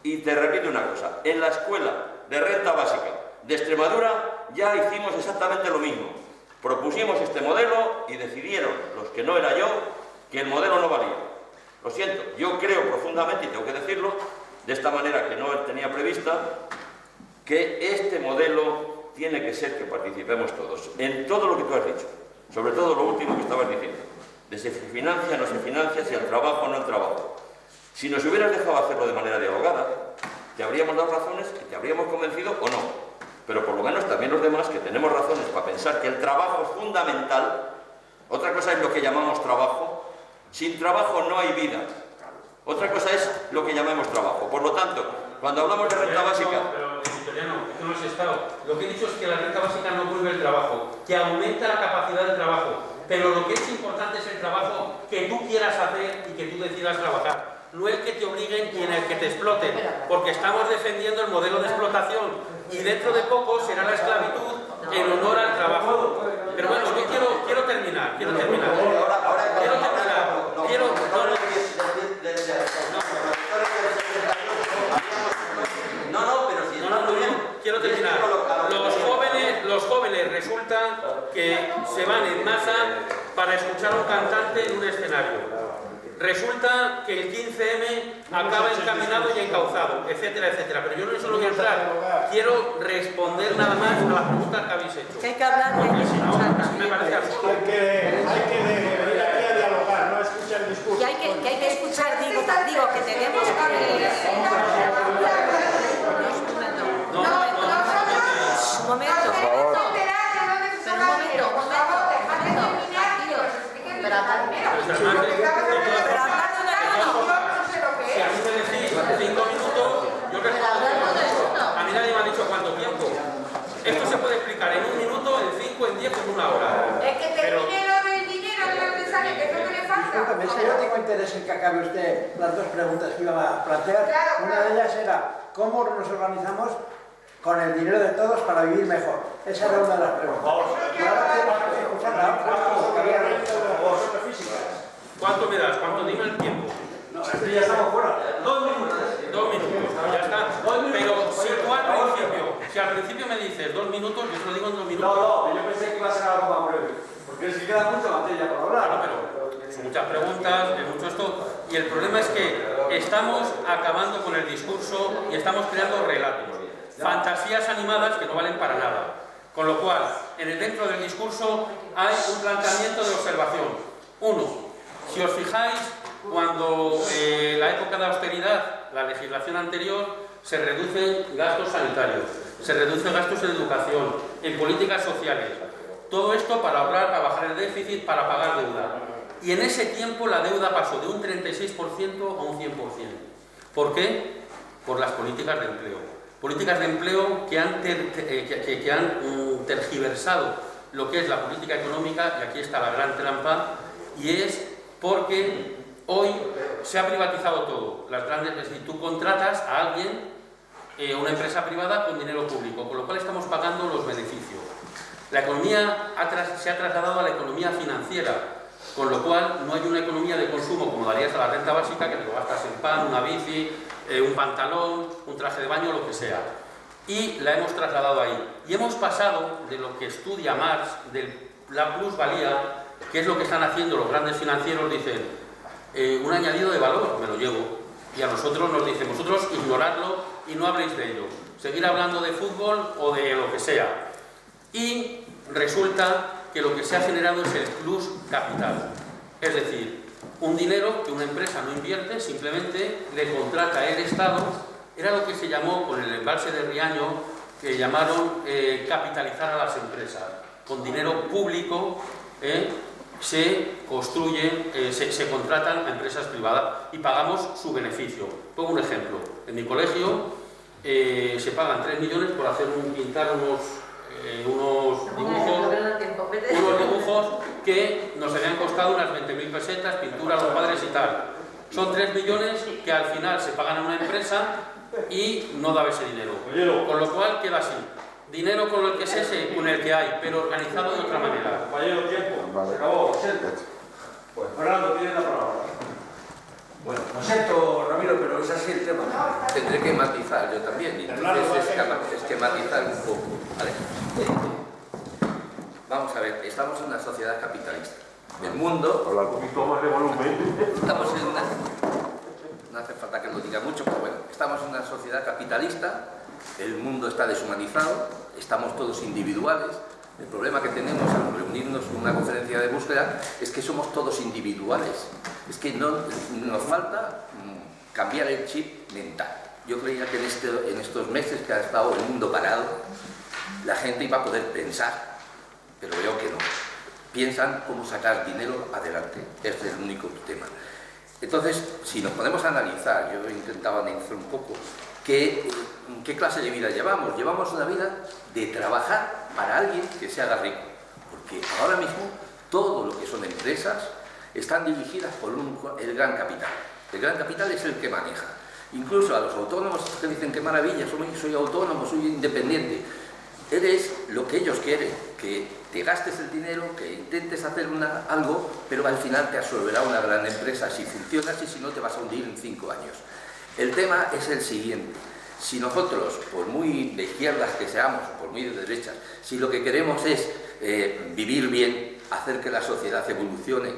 Y te repito una cosa, en la escuela de renta básica de Extremadura ya hicimos exactamente lo mismo. Propusimos este modelo y decidieron, los que no era yo, que el modelo no valía. Lo siento, yo creo profundamente, y tengo que decirlo, de esta manera que no tenía prevista, que este modelo tiene que ser que participemos todos, en todo lo que tú has dicho, sobre todo lo último que estabas diciendo. De si se financia, no se financia, si el trabajo o no el trabajo. Si nos hubieras dejado hacerlo de manera dialogada, te habríamos dado razones y te habríamos convencido o no. Pero por lo menos también los demás que tenemos razones para pensar que el trabajo es fundamental. Otra cosa es lo que llamamos trabajo. Sin trabajo no hay vida. Otra cosa es lo que llamamos trabajo. Por lo tanto, cuando hablamos de renta básica... Pero, Victoriano, esto no has estado. Lo que he dicho es que la renta básica no prohíbe el trabajo, que aumenta la capacidad de trabajo. pero lo que es importante es el trabajo que tú quieras hacer y que tú decidas trabajar, no el que te obliguen y en el que te exploten, porque estamos defendiendo el modelo de explotación y dentro de poco será la esclavitud en honor al trabajo. Pero bueno, yo quiero terminar. Quiero terminar. Los jóvenes resulta que se van en masa para escuchar a un cantante en un escenario. Resulta que el 15M acaba encaminado y encauzado, etcétera, etcétera. Pero yo no eso no voy a entrar. Quiero responder nada más a las preguntas que habéis hecho. Que hay que hablar, porque si no, me parece absurdo. Hay que venir aquí a dialogar, no a escuchar el discurso. que hay que escuchar, digo que tenemos que... Un momento. Si a mí me decís 5 minutos, yo respondo. A mí nadie me ha dicho cuánto tiempo. Esto se puede explicar en 1 minuto, en 5, en 10, en 1 hora. Es que termine lo del dinero de los mensajes, que es lo que le falta. Es que yo tengo interés en que acabe usted las dos preguntas que iba a plantear. Una de ellas era, ¿cómo nos organizamos con el dinero de todos para vivir mejor? Esa era una de las preguntas. Y ahora tenemos que escuchar la otra. ¿Cuánto me das? ¿Cuánto? Dime el tiempo. No, ya estamos fuera. 2 minutos. 2 minutos, ya está. Pero si al principio me dices 2 minutos, yo te lo digo en 2 minutos. No, yo pensé que iba a ser algo más breve. Porque es que queda mucha materia por hablar. Claro, pero son muchas preguntas, es mucho esto. Y el problema es que estamos acabando con el discurso y estamos creando relatos. Fantasías animadas que no valen para nada. Con lo cual, dentro del discurso hay un planteamiento de observación. 1. Si os fijáis, cuando la época de austeridad, la legislación anterior, se reducen gastos sanitarios, se reducen gastos en educación, en políticas sociales. Todo esto para ahorrar, para bajar el déficit, para pagar deuda. Y en ese tiempo la deuda pasó de un 36% a un 100%. ¿Por qué? Por las políticas de empleo. Políticas de empleo que han tergiversado lo que es la política económica, y aquí está la gran trampa, y es porque hoy se ha privatizado todo. Es decir, tú contratas a alguien, una empresa privada con dinero público, con lo cual estamos pagando los beneficios. La economía se ha trasladado a la economía financiera, con lo cual no hay una economía de consumo como darías a la renta básica, que te lo gastas en pan, una bici, un pantalón, un traje de baño, lo que sea. Y la hemos trasladado ahí. Y hemos pasado de lo que estudia Marx, de la plusvalía, que es lo que están haciendo los grandes financieros, dicen, un añadido de valor, me lo llevo. Y a nosotros nos dicen, vosotros ignoradlo y no habléis de ello. Seguir hablando de fútbol o de lo que sea. Y resulta que lo que se ha generado es el plus capital. Es decir, un dinero que una empresa no invierte, simplemente le contrata el Estado. Era lo que se llamó, con el embalse de Riaño, que llamaron capitalizar a las empresas. Con dinero público se construyen, se contratan a empresas privadas y pagamos su beneficio. Pongo un ejemplo. En mi colegio se pagan 3 millones por hacer pintar unos dibujos que nos habían costado unas 20.000 pesetas, pintura a los padres y tal. Son 3 millones que al final se pagan a una empresa y no da ese dinero. Con lo cual queda así. Dinero con el que con el que hay, pero organizado de otra manera. Compañero, tiempo. Se acabó. Pues Fernando, tienes la palabra. Bueno, lo siento, Ramiro, pero es así el tema. Tendré que matizar yo también. Entonces es que matizar un poco. ¿Vale? Vamos a ver, estamos en una sociedad capitalista. El mundo... Habla un poquito más de volumen. Estamos en una... No hace falta que lo diga mucho, pero bueno, estamos en una sociedad capitalista, el mundo está deshumanizado, estamos todos individuales. El problema que tenemos al reunirnos en una conferencia de búsqueda es que somos todos individuales. Es que nos falta cambiar el chip mental. Yo creía que en estos meses que ha estado el mundo parado, la gente iba a poder pensar, pero veo que no. Piensan cómo sacar dinero adelante. Este es el único tema. Entonces, si nos podemos analizar, yo he intentado analizar un poco, ¿qué clase de vida llevamos? Llevamos una vida de trabajar para alguien que se haga rico. Porque ahora mismo todo lo que son empresas están dirigidas por el gran capital. El gran capital es el que maneja. Incluso a los autónomos que dicen qué maravilla, soy autónomo, soy independiente. Eres lo que ellos quieren, que te gastes el dinero, que intentes hacer algo, pero al final te absorberá una gran empresa si funcionas y si no te vas a hundir en 5 años. El tema es el siguiente. Si nosotros, por muy de izquierdas que seamos, o por muy de derechas, si lo que queremos es vivir bien, hacer que la sociedad evolucione,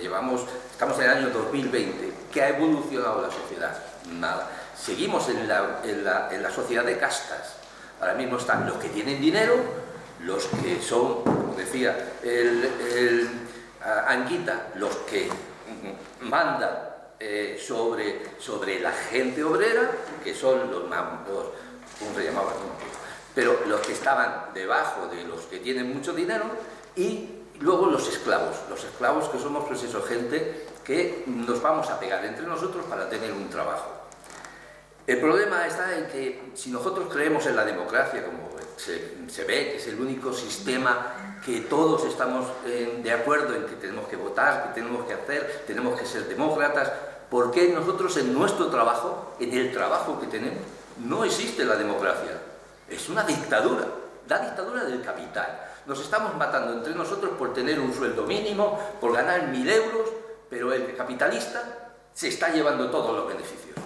estamos en el año 2020, ¿qué ha evolucionado la sociedad? Nada. Seguimos en la sociedad de castas. Ahora mismo están los que tienen dinero, los que son, como decía Anguita, los que mandan sobre la gente obrera, que son los ¿cómo se llamaban? Pero los que estaban debajo de los que tienen mucho dinero, y luego los esclavos que somos pues eso, gente que nos vamos a pegar entre nosotros para tener un trabajo. El problema está en que si nosotros creemos en la democracia, como se ve que es el único sistema que todos estamos de acuerdo en que tenemos que votar, que tenemos que hacer, tenemos que ser demócratas, ¿por qué nosotros en nuestro trabajo, en el trabajo que tenemos, no existe la democracia? Es una dictadura, la dictadura del capital. Nos estamos matando entre nosotros por tener un sueldo mínimo, por ganar 1000 euros, pero el capitalista se está llevando todos los beneficios.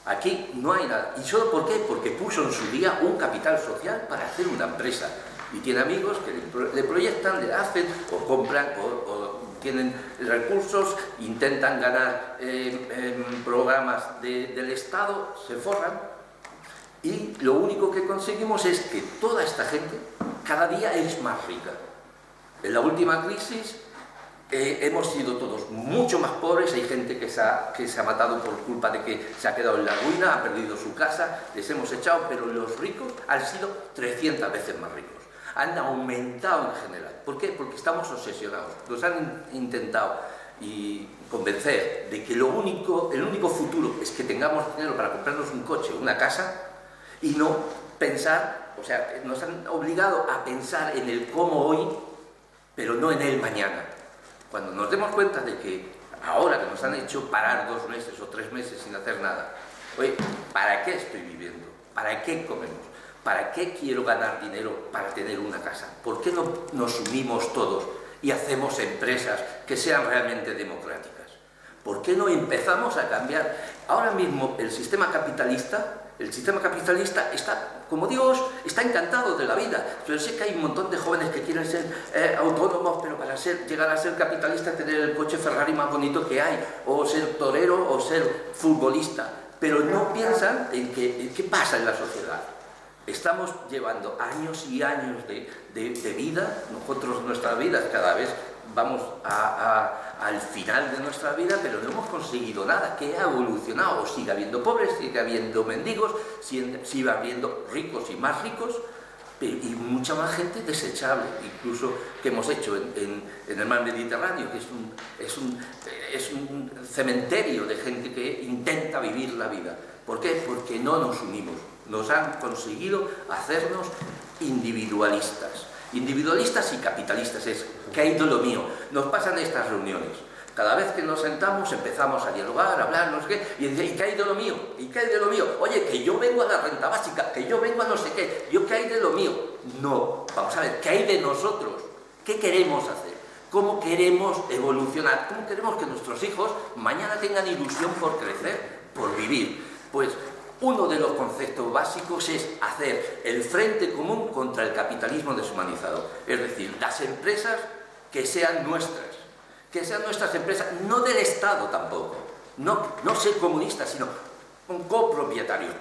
Aquí no hay nada. ¿Y solo por qué? Porque puso en su día un capital social para hacer una empresa. Y tiene amigos que le proyectan, le hacen, o compran, o tienen recursos, intentan ganar programas del Estado, se forran. Y lo único que conseguimos es que toda esta gente cada día es más rica. En la última crisis hemos sido todos mucho más pobres, hay gente que se ha matado por culpa de que se ha quedado en la ruina, ha perdido su casa, les hemos echado, pero los ricos han sido 300 veces más ricos. Han aumentado en general. ¿Por qué? Porque estamos obsesionados. Nos han intentado convencer de que el único futuro es que tengamos dinero para comprarnos un coche o una casa y no pensar, o sea, nos han obligado a pensar en el cómo hoy, pero no en el mañana. Cuando nos demos cuenta de que ahora que nos han hecho parar 2 meses o 3 meses sin hacer nada, oye, ¿para qué estoy viviendo? ¿Para qué comemos? ¿Para qué quiero ganar dinero para tener una casa? ¿Por qué no nos unimos todos y hacemos empresas que sean realmente democráticas? ¿Por qué no empezamos a cambiar? Ahora mismo el sistema capitalista está, como Dios, está encantado de la vida. Yo sé que hay un montón de jóvenes que quieren ser autónomos, pero para llegar a ser capitalista, tener el coche Ferrari más bonito que hay, o ser torero, o ser futbolista. Pero no piensan en qué pasa en la sociedad. Estamos llevando años y años de vida, nosotros nuestras vidas cada vez vamos al final de nuestra vida, pero no hemos conseguido nada. ¿Qué ha evolucionado? Sigue habiendo pobres, sigue habiendo mendigos, sigue habiendo ricos y más ricos, y mucha más gente desechable, incluso que hemos hecho en el mar Mediterráneo, que es un cementerio de gente que intenta vivir la vida. ¿Por qué? Porque no nos unimos. Nos han conseguido hacernos individualistas. Individualistas y capitalistas, es que hay de lo mío. Nos pasan estas reuniones. Cada vez que nos sentamos empezamos a dialogar, a hablar, no sé qué, y dice, ¿y qué hay de lo mío? ¿Y qué hay de lo mío? Oye, que yo vengo a la renta básica, que yo vengo a no sé qué, ¿qué hay de lo mío? No, vamos a ver, ¿qué hay de nosotros? ¿Qué queremos hacer? ¿Cómo queremos evolucionar? ¿Cómo queremos que nuestros hijos mañana tengan ilusión por crecer, por vivir? Pues uno de los conceptos básicos es hacer el frente común contra el capitalismo deshumanizado. Es decir, las empresas que sean nuestras empresas, no del Estado tampoco, no ser comunistas, sino copropietarios,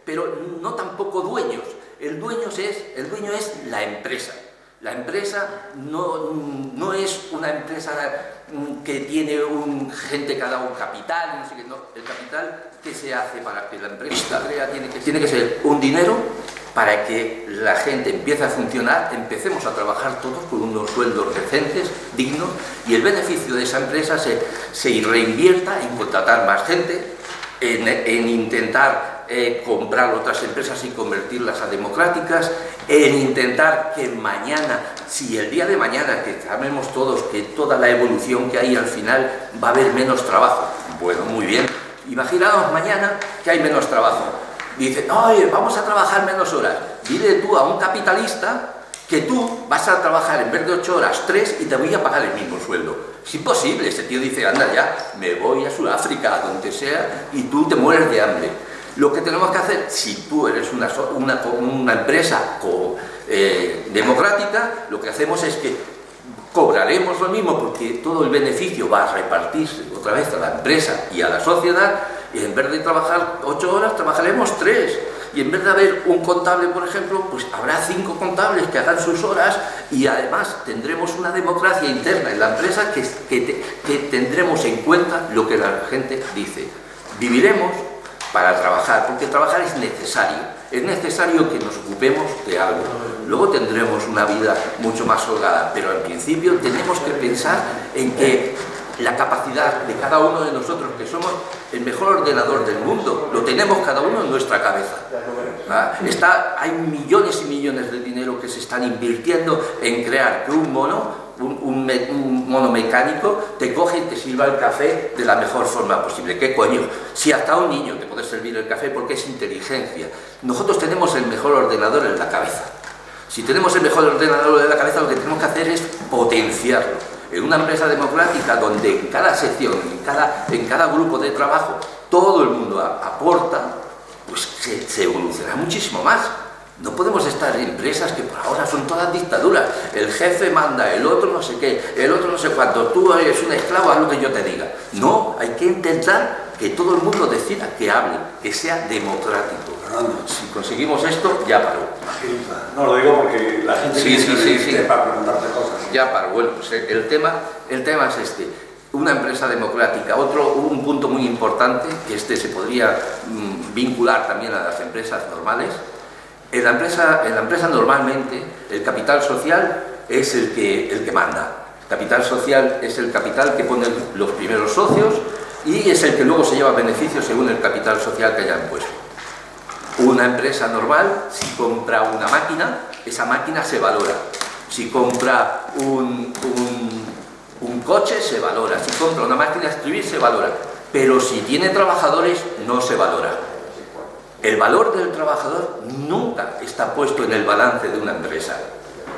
pero no tampoco dueños. El dueño es la empresa. La empresa no es una empresa que tiene gente que ha dado un capital, no sé qué, no. El capital que se hace para que la empresa crea tiene que ser un dinero para que la gente empiece a funcionar, empecemos a trabajar todos con unos sueldos decentes, dignos, y el beneficio de esa empresa se reinvierta en contratar más gente, en intentar comprar otras empresas y convertirlas a democráticas, en intentar que mañana si el día de mañana, que sabemos todos que toda la evolución que hay al final va a haber menos trabajo, bueno, muy bien, imaginaos mañana que hay menos trabajo. Dice, oye, vamos a trabajar menos horas. Dile tú a un capitalista que tú vas a trabajar en vez de 8 horas, 3 y te voy a pagar el mismo sueldo. Es imposible. Ese tío dice, anda ya, me voy a Sudáfrica, a donde sea, y tú te mueres de hambre. Lo que tenemos que hacer, si tú eres una empresa democrática, lo que hacemos es que cobraremos lo mismo porque todo el beneficio va a repartirse otra vez a la empresa y a la sociedad, y en vez de trabajar 8 horas, trabajaremos 3. Y en vez de haber un contable, por ejemplo, pues habrá 5 contables que hagan sus horas, y además tendremos una democracia interna en la empresa que tendremos en cuenta lo que la gente dice. Viviremos para trabajar, porque trabajar es necesario. Es necesario que nos ocupemos de algo. Luego tendremos una vida mucho más holgada, pero al principio tenemos que pensar en que la capacidad de cada uno de nosotros, que somos el mejor ordenador del mundo, lo tenemos cada uno en nuestra cabeza. Hay millones y millones de dinero que se están invirtiendo en crear que un mono mecánico te coge y te sirva el café de la mejor forma posible. ¿Qué coño? Si hasta un niño te puede servir el café porque es inteligencia. Nosotros tenemos el mejor ordenador en la cabeza. Si tenemos el mejor ordenador en la cabeza, lo que tenemos que hacer es potenciarlo. En una empresa democrática donde en cada sección, en cada grupo de trabajo, todo el mundo aporta, pues se evoluciona muchísimo más. No podemos estar en empresas que por ahora son todas dictaduras. El jefe manda, el otro no sé qué, el otro no sé cuánto. Tú eres un esclavo, haz lo que yo te diga. No, hay que intentar que todo el mundo decida, que hable, que sea democrático. Si conseguimos esto, ya paró. No, lo digo porque la gente sí. para preguntarte cosas. Ya paró. Bueno, pues el tema es este. Una empresa democrática. Un punto muy importante, que se podría vincular también a las empresas normales. En la empresa normalmente el capital social es el que manda. El capital social es el capital que ponen los primeros socios y es el que luego se lleva beneficios según el capital social que hayan puesto. Una empresa normal, si compra una máquina, esa máquina se valora. Si compra un coche, se valora. Si compra una máquina de escribir, se valora. Pero si tiene trabajadores, no se valora. El valor del trabajador nunca está puesto en el balance de una empresa.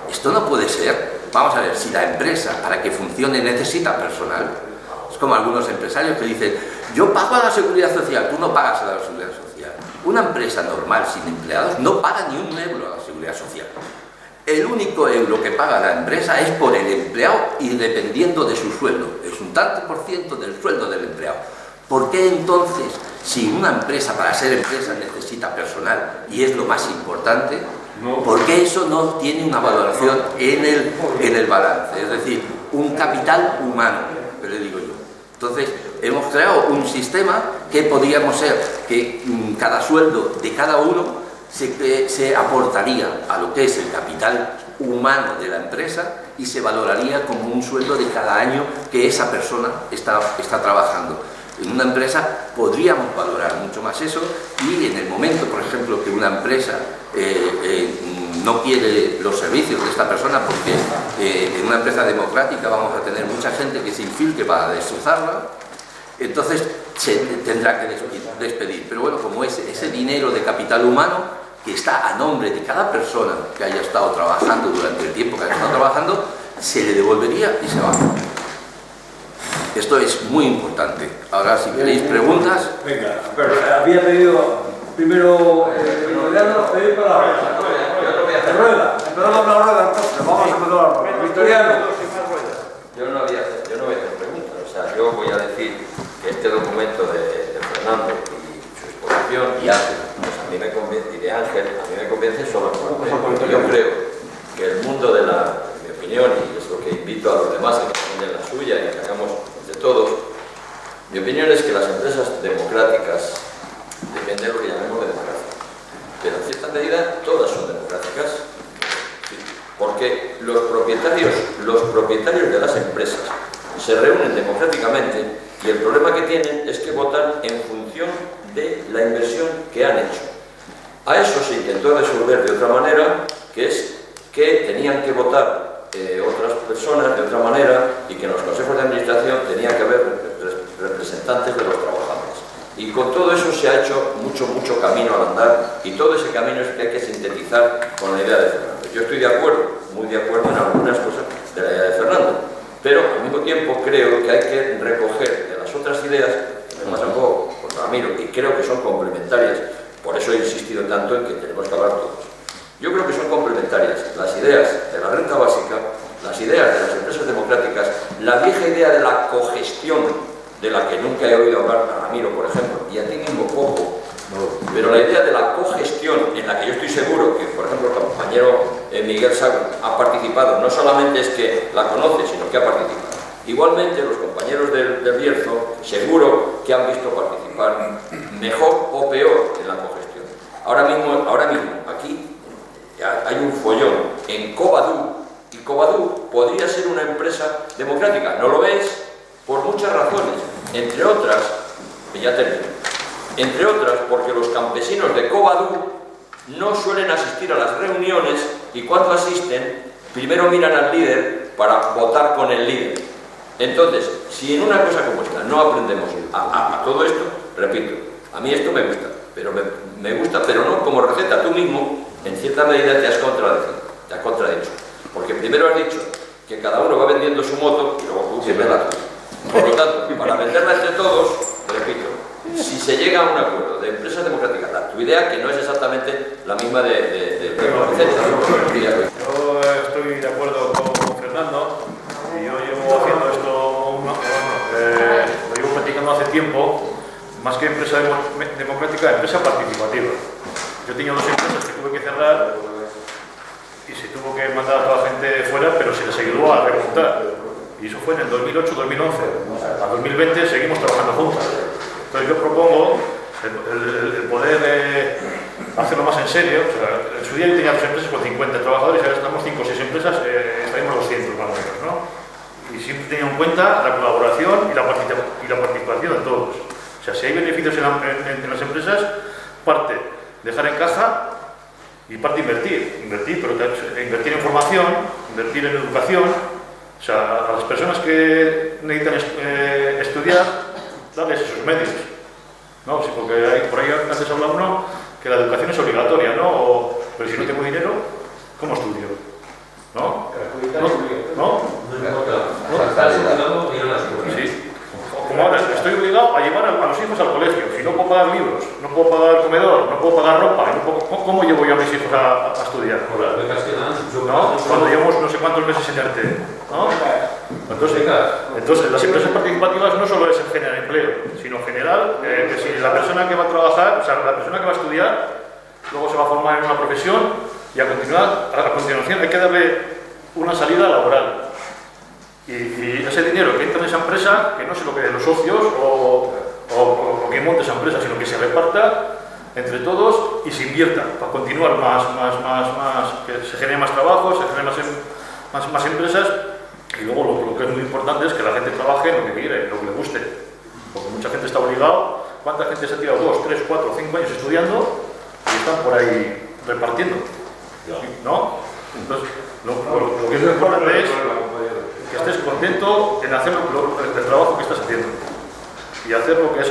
Esto no puede ser. Vamos a ver, si la empresa, para que funcione, necesita personal. Es como algunos empresarios que dicen, yo pago a la seguridad social, tú no pagas a la seguridad social. Una empresa normal, sin empleados, no paga ni un euro a la seguridad social. El único euro que paga la empresa es por el empleado y dependiendo de su sueldo. Es un tanto por ciento del sueldo del empleado. ¿Por qué entonces, si una empresa para ser empresa necesita personal y es lo más importante, por qué eso no tiene una valoración en el balance? Es decir, un capital humano, que le digo yo. Entonces, hemos creado un sistema que podríamos ser que cada sueldo de cada uno se aportaría a lo que es el capital humano de la empresa y se valoraría como un sueldo de cada año que esa persona está trabajando. En una empresa podríamos valorar mucho más eso y en el momento, por ejemplo, que una empresa no quiere los servicios de esta persona porque en una empresa democrática vamos a tener mucha gente que se infiltre para destrozarla, entonces se tendrá que despedir. Pero bueno, como ese dinero de capital humano que está a nombre de cada persona que haya estado trabajando durante el tiempo que haya estado trabajando, se le devolvería y se va. Esto es muy importante. Ahora, si queréis preguntas... Venga, pero había pedido primero pedir palabra. Rueda. Empezamos la rueda, entonces. Vamos a empezar la rueda. Victoriano. Yo no voy a hacer preguntas. O sea, yo voy a decir que este documento de Fernando y su exposición y Ángel, pues a mí me convence, y de Ángel, a mí me convence solo porque yo creo que el mundo de mi opinión, y es lo que invito a los demás a que pongan la suya y que hagamos de todos, mi opinión es que las empresas democráticas dependen de lo que llamamos democracia. Pero en cierta medida todas son democráticas, porque los propietarios de las empresas se reúnen democráticamente y el problema que tienen es que votan en función de la inversión que han hecho. A eso se intentó resolver de otra manera, que es que tenían que votar personas de otra manera y que en los consejos de administración tenía que haber representantes de los trabajadores. Y con todo eso se ha hecho mucho camino al andar, y todo ese camino es que hay que sintetizar con la idea de Fernando. Yo estoy de acuerdo, muy de acuerdo en algunas cosas de la idea de Fernando, pero al mismo tiempo creo que hay que recoger de las otras ideas, que me pasa un poco con Ramiro, y creo que son complementarias, por eso he insistido tanto en que tenemos que hablar todos. Yo creo que son complementarias las ideas de la renta básica, las ideas de las empresas democráticas, la vieja idea de la cogestión, de la que nunca he oído hablar a Ramiro, por ejemplo, y a ti mismo poco, pero la idea de la cogestión, en la que yo estoy seguro que, por ejemplo, el compañero Miguel Sagún ha participado, no solamente es que la conoce, sino que ha participado. Igualmente, los compañeros del Bierzo, seguro que han visto participar mejor o peor en la cogestión. Ahora mismo aquí hay un follón en Covadú, y Covadú podría ser una empresa democrática. No lo es por muchas razones, entre otras, que ya termino, entre otras porque los campesinos de Covadú no suelen asistir a las reuniones, y cuando asisten, primero miran al líder para votar con el líder. Entonces, si en una cosa como esta no aprendemos a todo esto, repito, a mí esto me gusta, pero no como receta. Tú mismo, en cierta medida, te has contradicho. Porque primero has dicho que cada uno va vendiendo su moto y luego tú vendes la tuya. Por lo tanto, para venderla entre todos, repito, si se llega a un acuerdo de empresas democráticas, tu idea que no es exactamente la misma de Yo estoy de acuerdo con Fernando, y yo llevo haciendo esto, lo llevo practicando hace tiempo, más que empresa democrática, empresa participativa. Yo tenía 2 empresas que tuve que cerrar y se tuvo que mandar a toda la gente fuera, pero se les ayudó a remontar. Y eso fue en el 2008-2011. A 2020 seguimos trabajando juntos. Entonces yo propongo el poder hacerlo más en serio. O sea, en su día yo tenía 2 empresas con 50 trabajadores, y ahora estamos 5 o 6 empresas, estaremos 200 más o menos, ¿no? Y siempre tenía en cuenta la colaboración y la participación de todos. O sea, si hay beneficios en las empresas, parte dejar en caja y parte invertir, pero invertir en formación, invertir en educación. O sea, a las personas que necesitan estudiar, darles esos medios, ¿no? Sí, porque por ahí antes hablaba uno que la educación es obligatoria, ¿no? Pero si no tengo dinero, ¿cómo estudio? ¿No? ¿No? Sí. Como ahora, estoy obligado a llevar a los hijos al colegio. Si no puedo pagar libros, no puedo pagar comedor, no puedo pagar ropa, ¿cómo llevo yo a mis hijos a estudiar? ¿No? Cuando llevamos no sé cuántos meses sin ERTE, ¿no? Entonces, las empresas participativas no solo es generar empleo, sino generar que si la persona que va a trabajar, o sea, la persona que va a estudiar, luego se va a formar en una profesión, y a continuación hay que darle una salida laboral. Y ese dinero que entra en esa empresa, que no se lo queden los socios o que monte esa empresa, sino que se reparta entre todos y se invierta para continuar que se genere más trabajo, se generen más empresas. Y luego lo que es muy importante es que la gente trabaje en lo que quiere, en lo que le guste. Porque mucha gente está obligado. ¿Cuánta gente se ha tirado 2, 3, 4, 5 años estudiando y están por ahí repartiendo? ¿No? Entonces, lo que es importante es que estés contento en hacer el trabajo que estás haciendo y hacer lo que has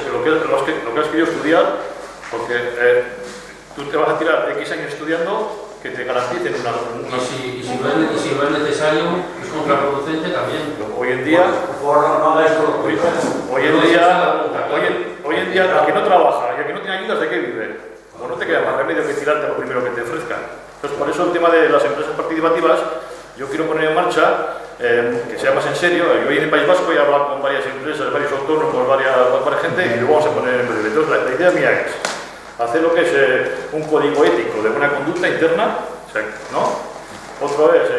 querido estudiar, porque tú te vas a tirar X años estudiando que te garanticen una... Y si no es necesario, es contraproducente también. Hoy en día, el que no trabaja y el que no tiene ayudas, ¿de qué vive? O no te queda más remedio que tirarte a lo primero que te ofrezcan. Entonces, por eso el tema de las empresas participativas, yo quiero poner en marcha que sea más en serio. Yo hoy en el País Vasco he hablado con varias empresas, varios autónomos, varias gente, y lo vamos a poner en breve. Entonces, la idea mía es hacer lo que es un código ético de buena conducta interna, ¿no? Otro es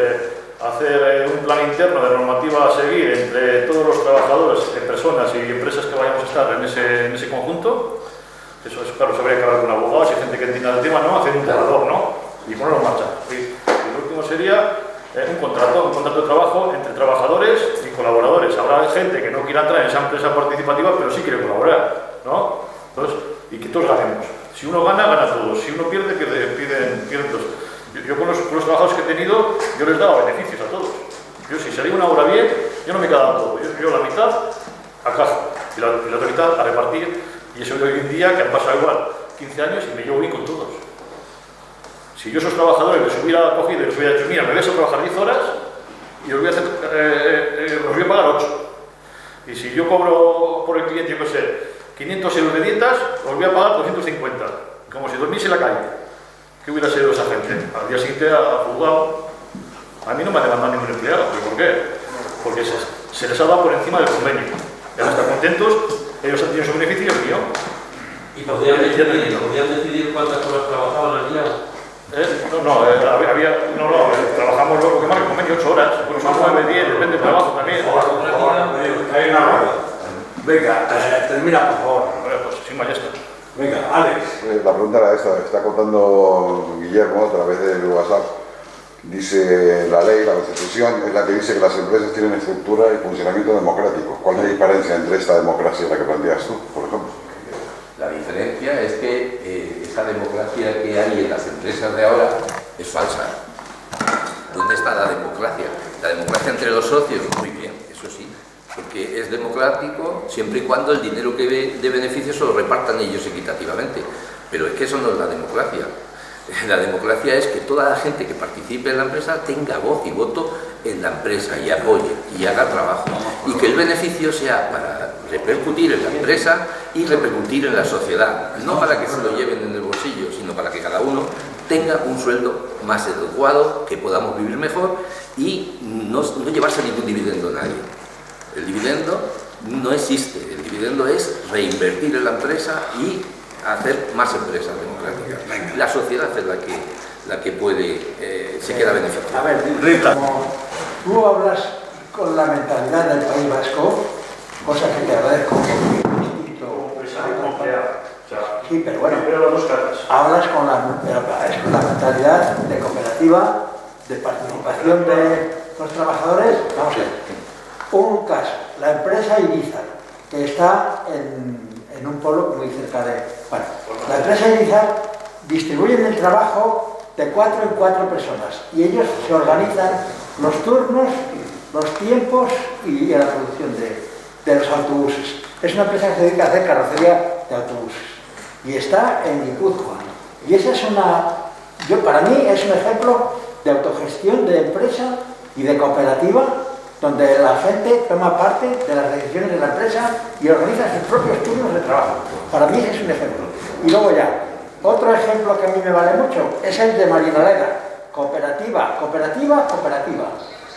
hacer un plan interno de normativa a seguir entre todos los trabajadores, personas y empresas que vayamos a estar en ese conjunto. Eso es, claro, se habría que hablar con abogados y gente que entienda el tema, ¿no? Hacer un borrador, ¿no? Y ponerlo en marcha. Y lo último sería un contrato de trabajo entre trabajadores y colaboradores. Habrá gente que no quiera entrar en esa empresa participativa, pero sí quiere colaborar, ¿no? Entonces, y que todos ganemos. Si uno gana, gana todos. Si uno pierde, pierden todos. Yo con los trabajadores que he tenido, yo les daba beneficios a todos. Yo si salía una hora bien, yo no me quedaba todo. Yo la mitad a casa y la otra mitad a repartir. Y eso hoy en día, que han pasado igual 15 años y me llevo bien con todos. Si yo a esos trabajadores les hubiera cogido y les hubiera dicho, mira, me vais a trabajar 10 horas y os voy a pagar 8. Y si yo cobro por el cliente, yo qué sé, 500 euros de dietas, os voy a pagar 250. Como si durmiese en la calle. ¿Qué hubiera sido esa gente? Al día siguiente a juzgado. A mí no me ha demandado ningún empleado. ¿Pero por qué? Porque se les ha dado por encima del convenio. Ellos están contentos, ellos han tenido su beneficio y el mío. ¿Y podían decidir cuántas horas trabajaban al día? Trabajamos lo que marca el convenio 8 horas. Bueno, son 9, 10, depende del trabajo también. Hay una rueda. Venga, termina, por favor. Pues sin más, ya está. Venga, Alex. La pregunta era esta, está contando Guillermo a través del WhatsApp. Dice la ley, la Constitución, es la que dice que las empresas tienen estructura y funcionamiento democrático. ¿Cuál es la diferencia entre esta democracia y la que planteas tú, por ejemplo? La diferencia es que esa democracia que hay en las empresas de ahora es falsa. ¿Dónde está la democracia? La democracia entre los socios, muy bien, eso sí, porque es democrático siempre y cuando el dinero que de beneficios se lo repartan ellos equitativamente. Pero es que eso no es la democracia. La democracia es que toda la gente que participe en la empresa tenga voz y voto en la empresa y apoye y haga trabajo. Y que el beneficio sea para repercutir en la empresa y repercutir en la sociedad. No para que se lo lleven en el bolsillo, sino para que cada uno tenga un sueldo más adecuado, que podamos vivir mejor y no llevarse ningún dividendo a nadie. El dividendo no existe. El dividendo es reinvertir en la empresa y hacer más empresas democráticas. La sociedad es la que puede, se queda beneficiada. A ver, Rita, como tú hablas con la mentalidad del País Vasco, cosa que te agradezco sí, pero bueno, hablas con la mentalidad de cooperativa, de participación de los trabajadores. Vamos a ver, un caso, la empresa Irizar, que está en un pueblo muy cerca de... Bueno, la empresa Irizar distribuyen el trabajo de 4 en 4 personas y ellos se organizan los turnos, los tiempos y la producción de los autobuses. Es una empresa que se dedica a hacer carrocería de autobuses y está en Guipúzcoa. Y esa es para mí es un ejemplo de autogestión de empresa y de cooperativa donde la gente toma parte de las decisiones de la empresa y organiza sus propios turnos de trabajo. Para mí es un ejemplo. Y luego ya, otro ejemplo que a mí me vale mucho es el de Marinaleda. Cooperativa, cooperativa, cooperativa.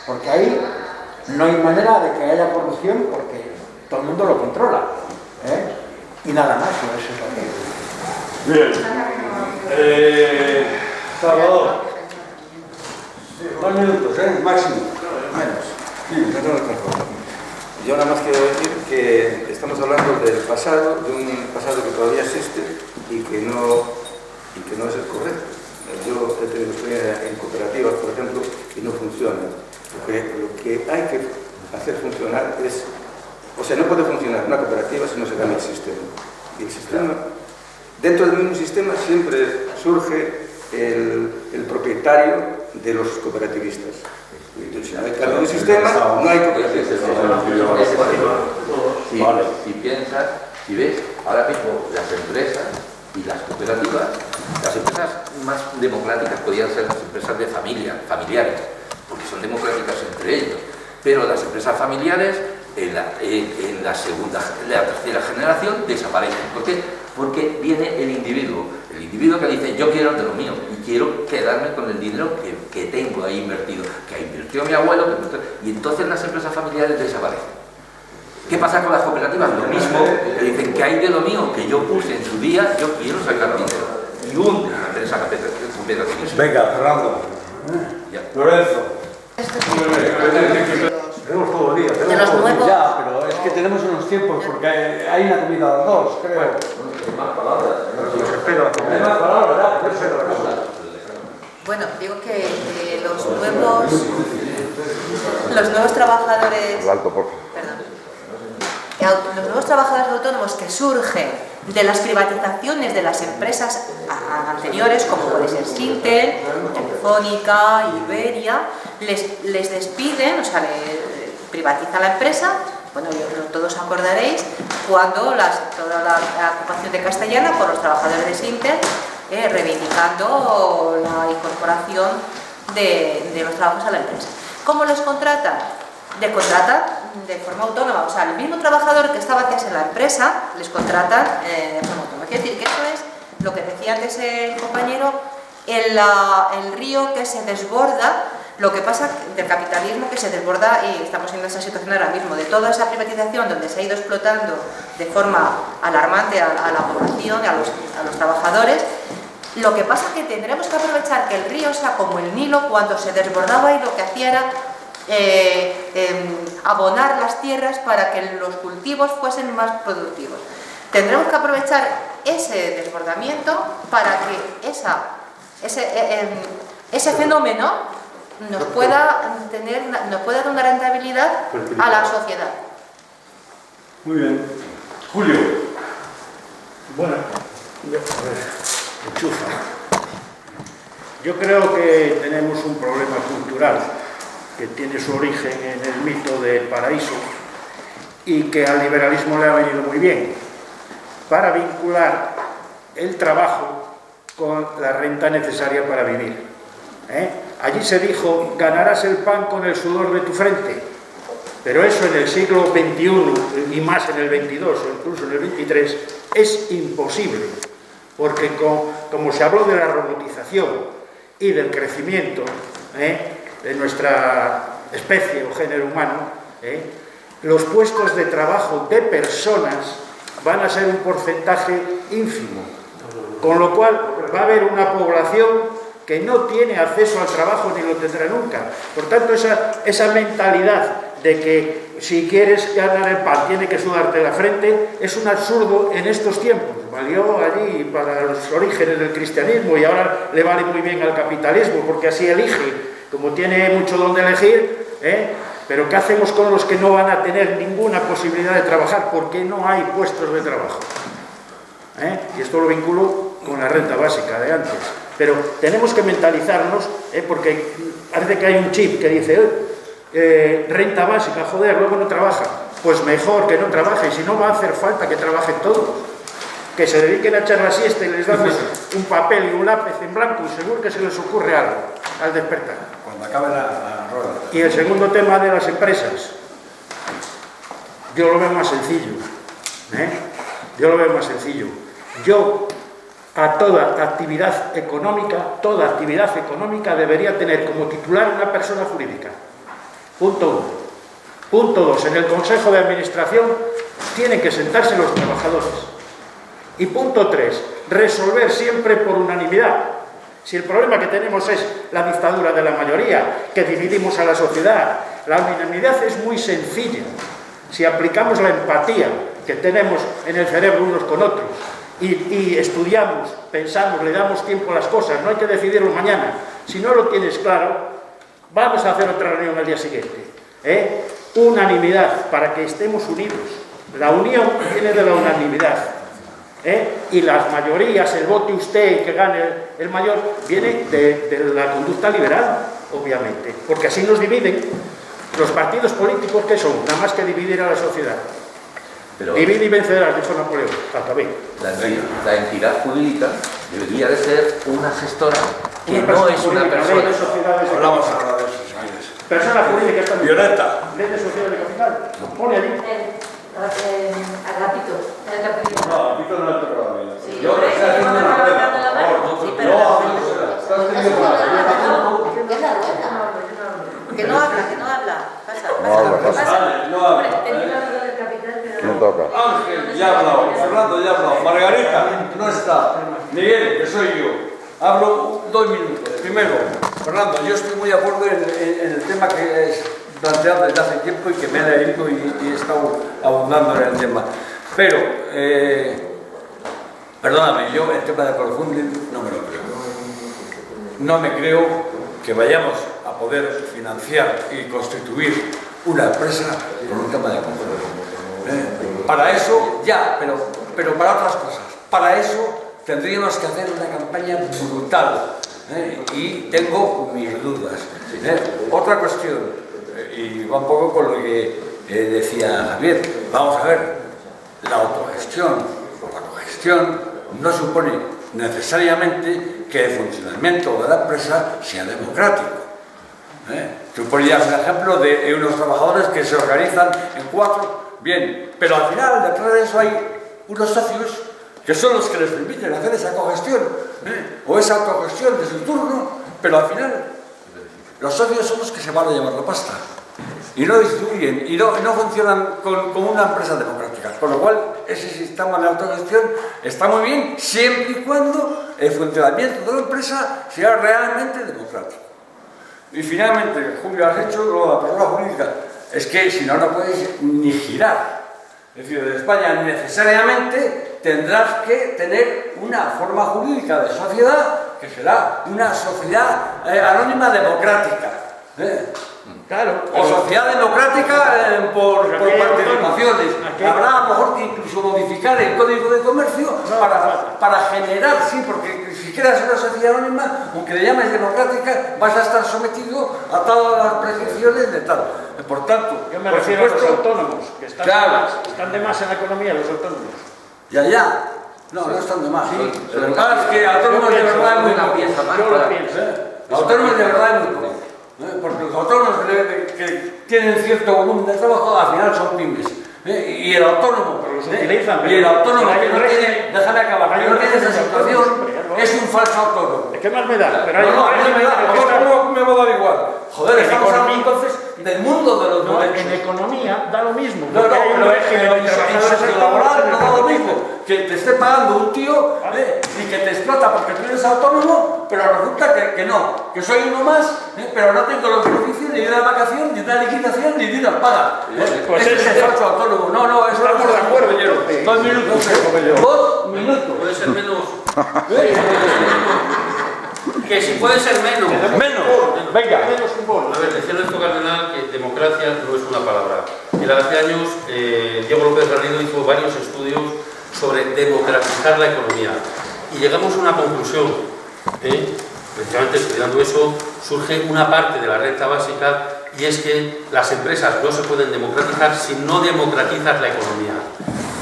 Porque ahí no hay manera de que haya corrupción porque todo el mundo lo controla. Y nada más, eso es lo que... Bien. Salvador. 2 minutos, máximo. Menos. Yo nada más quiero decir que estamos hablando del pasado, de un pasado que todavía existe y que no es el correcto. Yo he tenido experiencia en cooperativas, por ejemplo, y no funciona. Lo que hay que hacer funcionar es... O sea, no puede funcionar una cooperativa si no se cambia el sistema. Y el sistema, dentro del mismo sistema siempre surge el propietario de los cooperativistas. Si no hay cambio de sistema, no hay cooperativistas. Si piensas, si ves, ahora mismo las empresas y las cooperativas, las empresas más democráticas podrían ser las empresas de familiares, porque son democráticas entre ellos, pero las empresas familiares en la tercera generación desaparecen. ¿Por qué? Porque viene el individuo que dice yo quiero de lo mío y quiero quedarme con el dinero que tengo ahí invertido, que invirtió mi abuelo, y entonces las empresas familiares desaparecen. ¿Qué pasa con las cooperativas? Lo mismo, que dicen que hay de lo mío que yo puse en su día, yo quiero sacar dinero. Y una empresa cooperativa. Venga, Fernando. Lorenzo. Tenemos todo el día. De los nuevos. Ya, pero es que tenemos unos tiempos porque hay una comida a las 2, creo. Hay más palabras. Hay más palabras, Bueno, digo que los nuevos trabajadores... Alto, por favor. Perdón. Los nuevos trabajadores autónomos que surgen de las privatizaciones de las empresas anteriores, como puede ser Sintel, Telefónica, Iberia, les despiden, o sea, privatizan la empresa. Bueno, todos acordaréis cuando toda la ocupación de Castellana por los trabajadores de Intel, reivindicando la incorporación de los trabajos a la empresa. ¿Cómo los contratan? Les contratan de forma autónoma, o sea, el mismo trabajador que estaba antes en la empresa, les contratan de forma autónoma. Quiero decir que eso es lo que decía antes el compañero, el río que se desborda, lo que pasa del capitalismo que se desborda, y estamos en esa situación ahora mismo, de toda esa privatización donde se ha ido explotando de forma alarmante a la población, a los trabajadores. Lo que pasa es que tendremos que aprovechar que el río sea como el Nilo cuando se desbordaba, y lo que hacía era abonar las tierras para que los cultivos fuesen más productivos. Tendremos que aprovechar ese desbordamiento para que ese fenómeno nos pueda dar una rentabilidad a la sociedad. Muy bien. Julio. Bueno, yo creo que tenemos un problema cultural que tiene su origen en el mito del paraíso y que al liberalismo le ha venido muy bien para vincular el trabajo con la renta necesaria para vivir. Allí se dijo, ganarás el pan con el sudor de tu frente, pero eso en el siglo XXI y más en el XXII o incluso en el XXIII es imposible, porque como se habló de la robotización y del crecimiento de nuestra especie o género humano, los puestos de trabajo de personas van a ser un porcentaje ínfimo, con lo cual va a haber una población que no tiene acceso al trabajo ni lo tendrá nunca. Por tanto, esa mentalidad de que si quieres ganar el pan tiene que sudarte la frente es un absurdo en estos tiempos. Valió allí para los orígenes del cristianismo y ahora le vale muy bien al capitalismo porque así elige, como tiene mucho donde elegir, pero ¿qué hacemos con los que no van a tener ninguna posibilidad de trabajar porque no hay puestos de trabajo? Y esto lo vinculo con la renta básica de antes. Pero tenemos que mentalizarnos, porque parece que hay un chip que dice renta básica, joder, luego no trabaja. Pues mejor que no trabaje, y si no va a hacer falta que trabajen todos. Que se dediquen a echar la siesta y les damos un papel y un lápiz en blanco y seguro que se les ocurre algo al despertar. Cuando acabe la rueda. Y el segundo tema de las empresas, yo lo veo más sencillo. Yo lo veo más sencillo. Yo a toda actividad económica debería tener como titular una persona jurídica. Punto 1. Punto 2. En el Consejo de Administración tienen que sentarse los trabajadores. Y punto 3. Resolver siempre por unanimidad. Si el problema que tenemos es la dictadura de la mayoría, que dividimos a la sociedad, la unanimidad es muy sencilla. Si aplicamos la empatía que tenemos en el cerebro unos con otros, y estudiamos, pensamos, le damos tiempo a las cosas, no hay que decidirlo mañana. Si no lo tienes claro, vamos a hacer otra reunión al día siguiente. Unanimidad, para que estemos unidos. La unión viene de la unanimidad. Y las mayorías, el vote usted y que gane el mayor, viene de la conducta liberal, obviamente. Porque así nos dividen. Los partidos políticos, ¿qué son? Nada más que dividir a la sociedad. Divide y vencerás, dijo Napoleón. Acabé. La entidad jurídica debería de ser una gestora que no es una persona. Hablamos ahora de eso, señores. Persona jurídica está Violeta. Ley de sociedad de capital. Pone allí. Agapito. No, Agapito no le ha tocado a mí. Sí, Yo estoy haciendo una prueba. Estás teniendo Que no habla. Pasa. No habla. ¿Quién toca? Ángel ya ha hablado, Fernando ya ha hablado, Margarita no está, Miguel, que soy yo. Hablo 2 minutos. Primero, Fernando, yo estoy muy de acuerdo en el tema que es planteado desde hace tiempo y que me he leído y he estado abundando en el tema. Pero, perdóname, yo el tema de crowdfunding no me lo creo. No me creo que vayamos a poder financiar y constituir una empresa con un tema de crowdfunding. Para eso, ya, pero para otras cosas. Para eso tendríamos que hacer una campaña brutal y tengo mis dudas. Otra cuestión, y va un poco con lo que decía Javier, vamos a ver, la autogestión o la cogestión no supone necesariamente que el funcionamiento de la empresa sea democrático. Tú ponías un ejemplo de unos trabajadores que se organizan en 4, bien, pero al final detrás de eso hay unos socios que son los que les permiten hacer esa cogestión o esa autogestión de su turno, pero al final los socios son los que se van a llevar la pasta y no distribuyen y no funcionan como una empresa democrática, con lo cual ese sistema de autogestión está muy bien siempre y cuando el funcionamiento de la empresa sea realmente democrático. Y finalmente, Julio, has hecho lo de la persona jurídica. Es que si no, no puedes ni girar. Es decir, en España necesariamente tendrás que tener una forma jurídica de sociedad que será una sociedad anónima democrática. Claro. O sociedad democrática por participaciones. Habrá a lo mejor que incluso modificar el Código de Comercio para generar, sí, porque si quieres una sociedad anónima, aunque le llames democrática, vas a estar sometido a todas las prescripciones de tal. Por tanto, yo me refiero a los autónomos, que están de más en la economía los autónomos. Ya. No están de más. Sí, pero lo que pasa es que autónomos de verdad es muy poco. Yo lo pienso. Autónomos de verdad es muy poco. Porque los autónomos que tienen cierto volumen de trabajo al final son pymes. Y el autónomo, y el autónomo que no tiene, déjame acabar, que no tiene esa situación, es un falso autónomo. ¿Qué más me da? Pero no, a mí me da, ¿cómo me va a dar igual? Joder, estamos hablando entonces del mundo de los derechos. En economía da lo mismo. No, pero en sector laboral no da lo mismo. Que te esté pagando un tío y que te explota porque tú eres autónomo, pero resulta que no, que soy uno más, pero no tengo los beneficios ni de la vacación, ni de la liquidación, ni de las pagas. Pues ese es el falso autónomo. No, eso estamos de acuerdo. 2 minutos. 2 minutos. Puede ser menos. Que si puede ser menos. Venga. A ver, decía nuestro cardenal que democracia no es una palabra. Y hace años Diego López Garrido hizo varios estudios sobre democratizar la economía. Y llegamos a una conclusión. Precisamente estudiando eso, surge una parte de la renta básica, y es que las empresas no se pueden democratizar si no democratizas la economía.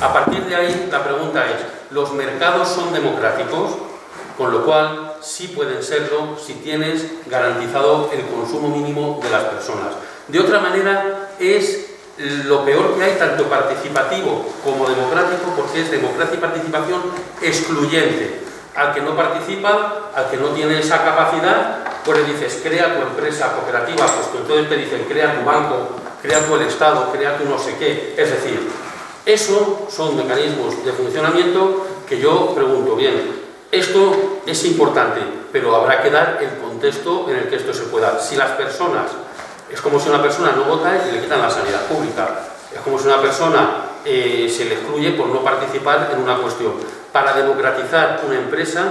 A partir de ahí, la pregunta es, ¿los mercados son democráticos? Con lo cual, sí pueden serlo si tienes garantizado el consumo mínimo de las personas. De otra manera, es lo peor que hay, tanto participativo como democrático, porque es democracia y participación excluyente. Al que no participa, al que no tiene esa capacidad, pues le dices, crea tu empresa cooperativa, pues entonces te dicen, crea tu banco, crea tu el Estado, crea tu no sé qué. Es decir, eso son mecanismos de funcionamiento que yo pregunto, bien, esto es importante, pero habrá que dar el contexto en el que esto se pueda. Si las personas, es como si una persona no vota y le quitan la sanidad pública, es como si una persona se le excluye por no participar en una cuestión. Para democratizar una empresa,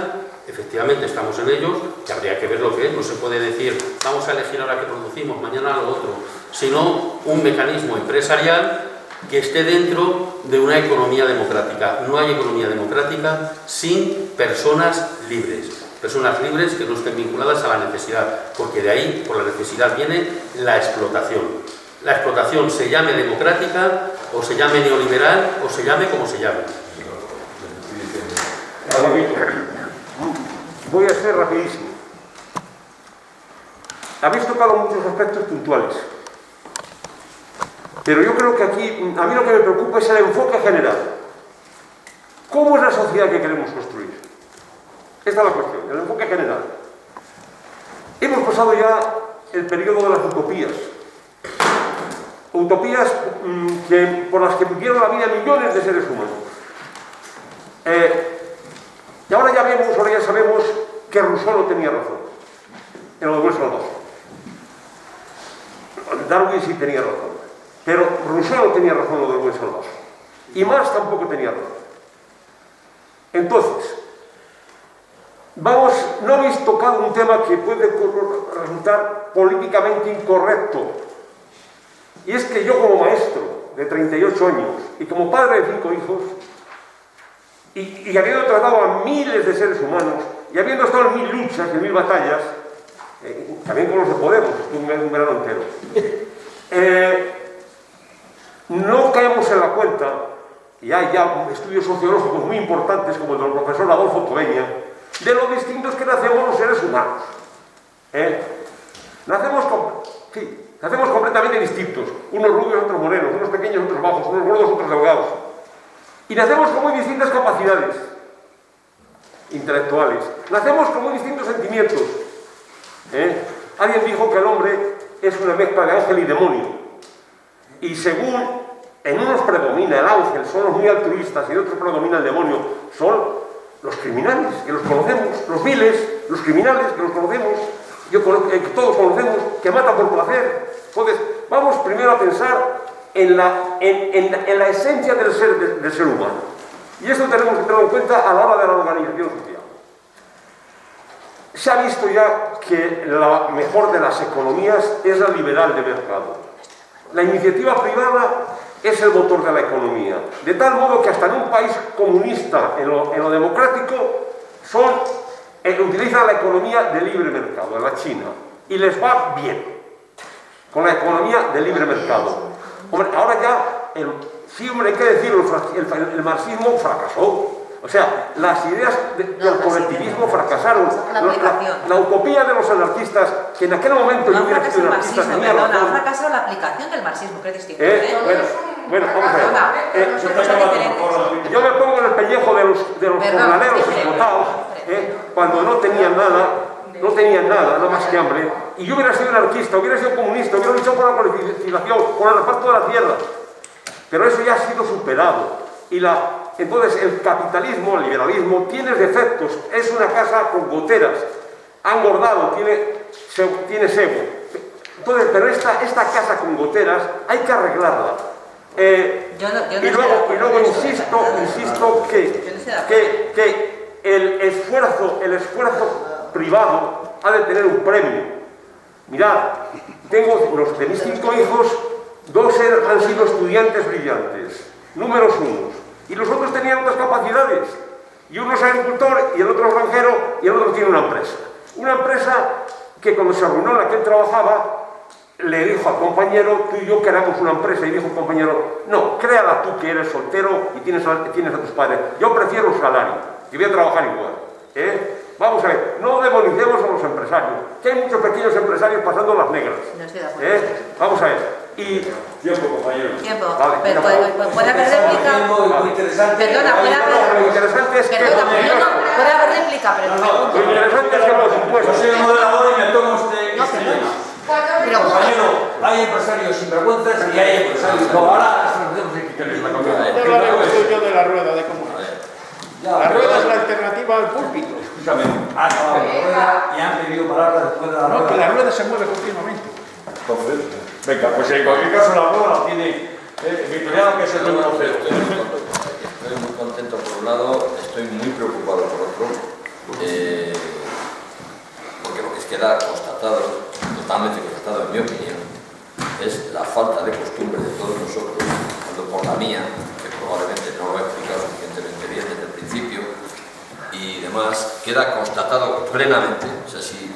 efectivamente estamos en ellos, que habría que ver lo que es, no se puede decir vamos a elegir ahora qué producimos, mañana lo otro, sino un mecanismo empresarial que esté dentro de una economía democrática. No hay economía democrática sin personas libres. Personas libres que no estén vinculadas a la necesidad, porque de ahí, por la necesidad, viene la explotación. La explotación se llame democrática, o se llame neoliberal, o se llame como se llame. Voy a ser rapidísimo. Habéis tocado muchos aspectos puntuales, pero yo creo que aquí, a mí lo que me preocupa es el enfoque general. ¿Cómo es la sociedad que queremos construir? Esta es la cuestión, el enfoque general. Hemos pasado ya el periodo de las utopías. Utopías por las que vivieron la vida millones de seres humanos. Y ahora ya sabemos que Rousseau no tenía razón en lo de Buen Salvaje. Darwin sí tenía razón, pero Rousseau no tenía razón en lo del Buen Salvaje. Y Marx tampoco tenía razón. Entonces, no habéis tocado un tema que puede resultar políticamente incorrecto. Y es que yo como maestro de 38 años y como padre de 5 hijos, y habiendo tratado a miles de seres humanos, y habiendo estado en 1000 luchas, en 1000 batallas, también con los de Podemos, estuve un verano entero, no caemos en la cuenta, y hay ya estudios sociológicos muy importantes, como el del profesor Adolfo Tobeña, de lo distintos que nacemos los seres humanos. Nacemos completamente distintos, unos rubios, otros morenos, unos pequeños, otros bajos, unos gordos, otros delgados. Y nacemos con muy distintas capacidades intelectuales, nacemos con muy distintos sentimientos. Alguien dijo que el hombre es una mezcla de ángel y demonio. Y según en unos predomina el ángel, son los muy altruistas, y en otros predomina el demonio, son los criminales, que los conocemos, los viles, los criminales, que los conocemos, que todos conocemos, que matan por placer. Entonces, vamos primero a pensar en la esencia del ser humano. Y esto tenemos que tenerlo en cuenta a la hora de la organización social. Se ha visto ya que la mejor de las economías es la liberal de mercado. La iniciativa privada es el motor de la economía. De tal modo que hasta en un país comunista, en lo democrático, utilizan la economía de libre mercado, en la China, y les va bien con la economía de libre mercado. Hombre, ahora ya, sí, hombre, hay que decirlo, el marxismo fracasó. O sea, las ideas del colectivismo fracasaron. La utopía de los anarquistas, que en aquel momento yo hubiera sido anarquista, tenía razón. Ha fracasado la aplicación del marxismo, que es distinto. Bueno, vamos a ver. Yo me pongo en el pellejo de los jornaleros explotados, cuando no tenían nada más que hambre, y yo hubiera sido anarquista, hubiera sido comunista, hubiera luchado por la colectivización, por el reparto de la tierra. Pero eso ya ha sido superado. Entonces el capitalismo, el liberalismo, tiene defectos, es una casa con goteras, ha engordado, tiene sebo. Entonces, pero esta casa con goteras hay que arreglarla. Y luego insisto que el esfuerzo privado ha de tener un premio. Mirad, de mis 5 hijos, 2 han sido estudiantes brillantes, números 1. Y los otros tenían otras capacidades. Y uno es agricultor, y el otro es granjero, y el otro tiene una empresa. Una empresa que cuando se arruinó en la que él trabajaba, le dijo al compañero, tú y yo queramos una empresa, y dijo el compañero, no, créala tú que eres soltero y tienes a tus padres. Yo prefiero un salario, que voy a trabajar igual. Vamos a ver, no demonicemos a los empresarios, que hay muchos pequeños empresarios pasando las negras. No estoy de acuerdo. Vamos a ver. Tiempo, compañero. Tiempo. Vale, Pero puede haber réplica. Muy interesante. Perdona, Lo interesante es que... puede haber réplica, pero Lo interesante es que los impuestos... Yo soy el moderador y me toma usted este tema. Compañero, hay empresarios sinvergüenzas y hay empresarios... No, ahora nos tenemos que quitar la comida. Yo hablaremos yo de la rueda, de cómo es. La rueda es la alternativa al púlpito. Escúchame, ha acabado la rueda y han pedido palabras después de la rueda. No, que la rueda se mueve continuamente. Entonces, venga, pues en cualquier caso la rueda la tiene Victoriano, que es el número 0. Estoy muy contento por un lado, estoy muy preocupado por otro, porque lo que queda constatado, totalmente constatado en mi opinión, es la falta de costumbre de todos nosotros, tanto por la mía, que probablemente no lo he explicado suficientemente bien desde el principio, y demás, queda constatado plenamente. O sea, si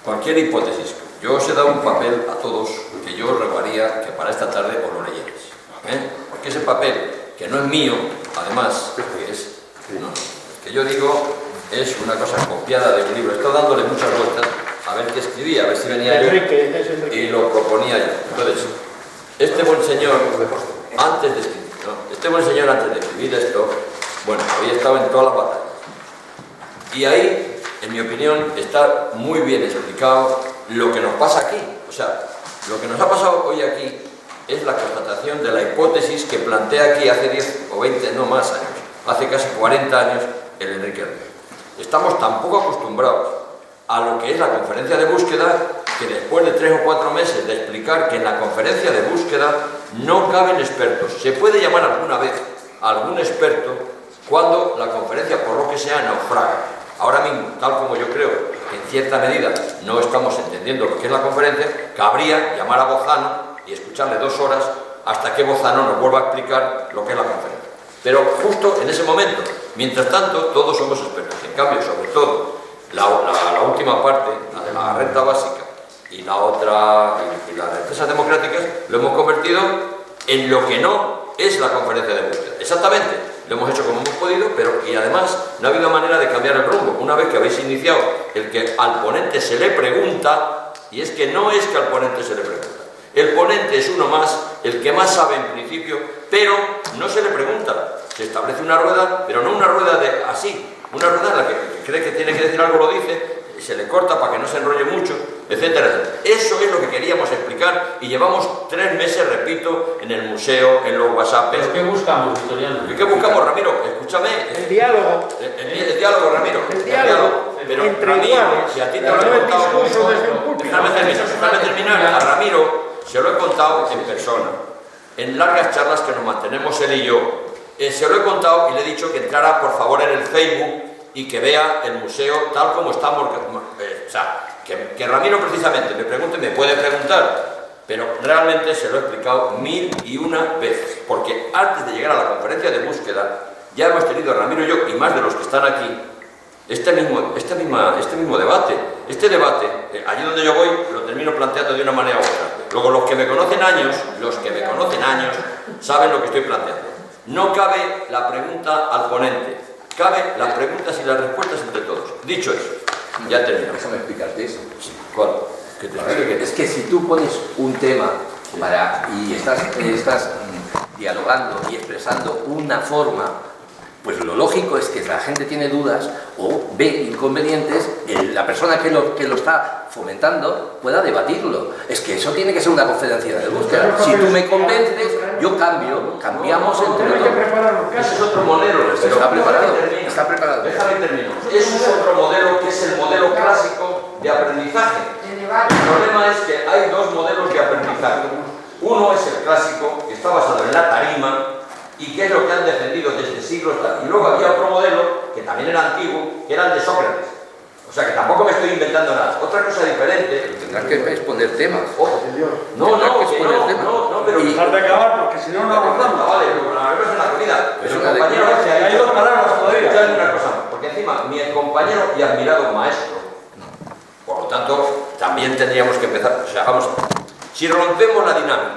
cualquier hipótesis, yo os he dado un papel a todos que yo os rogaría que para esta tarde os lo leyerais, porque ese papel, que no es mío, además, que yo digo, es una cosa copiada de un libro. Estoy dándole muchas vueltas a ver qué escribía, a ver si venía yo y lo proponía yo. Entonces, este buen señor, antes de escribir esto, bueno, había estado en todas las batallas. Y ahí, en mi opinión, está muy bien explicado lo que nos pasa aquí. O sea, lo que nos ha pasado hoy aquí es la constatación de la hipótesis que plantea aquí hace 10 o 20, no más años, hace casi 40 años, el Enrique Herrera. Estamos tan poco acostumbrados a lo que es la conferencia de búsqueda, que después de 3 o 4 meses de explicar que en la conferencia de búsqueda no caben expertos. Se puede llamar alguna vez a algún experto cuando la conferencia, por lo que sea, naufraga. Ahora mismo, tal como yo creo que en cierta medida no estamos entendiendo lo que es la conferencia, cabría llamar a Bozano y escucharle 2 horas hasta que Bozano nos vuelva a explicar lo que es la conferencia. Pero justo en ese momento, mientras tanto, todos somos expertos. En cambio, sobre todo, la última parte, la de la renta básica, y la otra, y las empresas democráticas, lo hemos convertido en lo que no es la conferencia de búsqueda. Exactamente, lo hemos hecho como hemos podido, pero y además no ha habido manera de cambiar el rumbo. Una vez que habéis iniciado el que al ponente se le pregunta, y es que no es que al ponente se le pregunta, el ponente es uno más, el que más sabe en principio, pero no se le pregunta. Se establece una rueda, pero no una rueda de así, una rueda en la que cree que tiene que decir algo, lo dice, se le corta para que no se enrolle mucho, etcétera, etcétera. Eso es lo que queríamos explicar y llevamos 3 meses, repito, en el museo, en los WhatsApp. ¿Pero qué buscamos, Victoriano? ¿Qué buscamos, Ramiro? Escúchame. El diálogo. El diálogo, Ramiro. El diálogo. Pero entre Ramiro, iguales. si a ti te lo he contado, déjame terminar. A Ramiro se lo he contado en persona, en largas charlas que nos mantenemos él y yo. Se lo he contado y le he dicho que entrara por favor en el Facebook y que vea el museo tal como estamos. O sea, que Ramiro precisamente me pregunte, me puede preguntar, pero realmente se lo he explicado 1001 veces, porque antes de llegar a la conferencia de búsqueda ya hemos tenido, Ramiro y yo, y más de los que están aquí, este mismo debate. Este debate, allí donde yo voy, lo termino planteando de una manera u otra. Luego los que me conocen años, saben lo que estoy planteando. No cabe la pregunta al ponente, cabe las preguntas y las respuestas entre todos. Dicho eso, ya termino. Déjame explicarte eso. Sí, ¿cuál? ¿Qué te explique? Es que si tú pones un tema y estás dialogando y expresando una forma, pues lo lógico es que la gente tiene dudas o ve inconvenientes, la persona que lo está fomentando pueda debatirlo. Es que eso tiene que ser una conferencia de búsqueda. Si tú me convences, yo cambiamos entre todos. Ese es otro modelo. Está preparado. Déjame terminar. Ese es otro modelo que es el modelo clásico de aprendizaje. El problema es que hay 2 modelos de aprendizaje. Uno es el clásico, que está basado en la tarima, y que es lo que han defendido desde siglos. Y luego había otro modelo, que también era antiguo, que era el de Sócrates. O sea que tampoco me estoy inventando nada. Otra cosa diferente. Tendrás que exponer temas. Pero dejar de acabar, porque si no, no avanzamos. Vale, la es la comida. Pero el Compañero, compañero hay 2 palabras todavía. una cosa más, porque encima mi compañero y admirado maestro, por lo tanto, también tendríamos que empezar. O sea, vamos, si rompemos la dinámica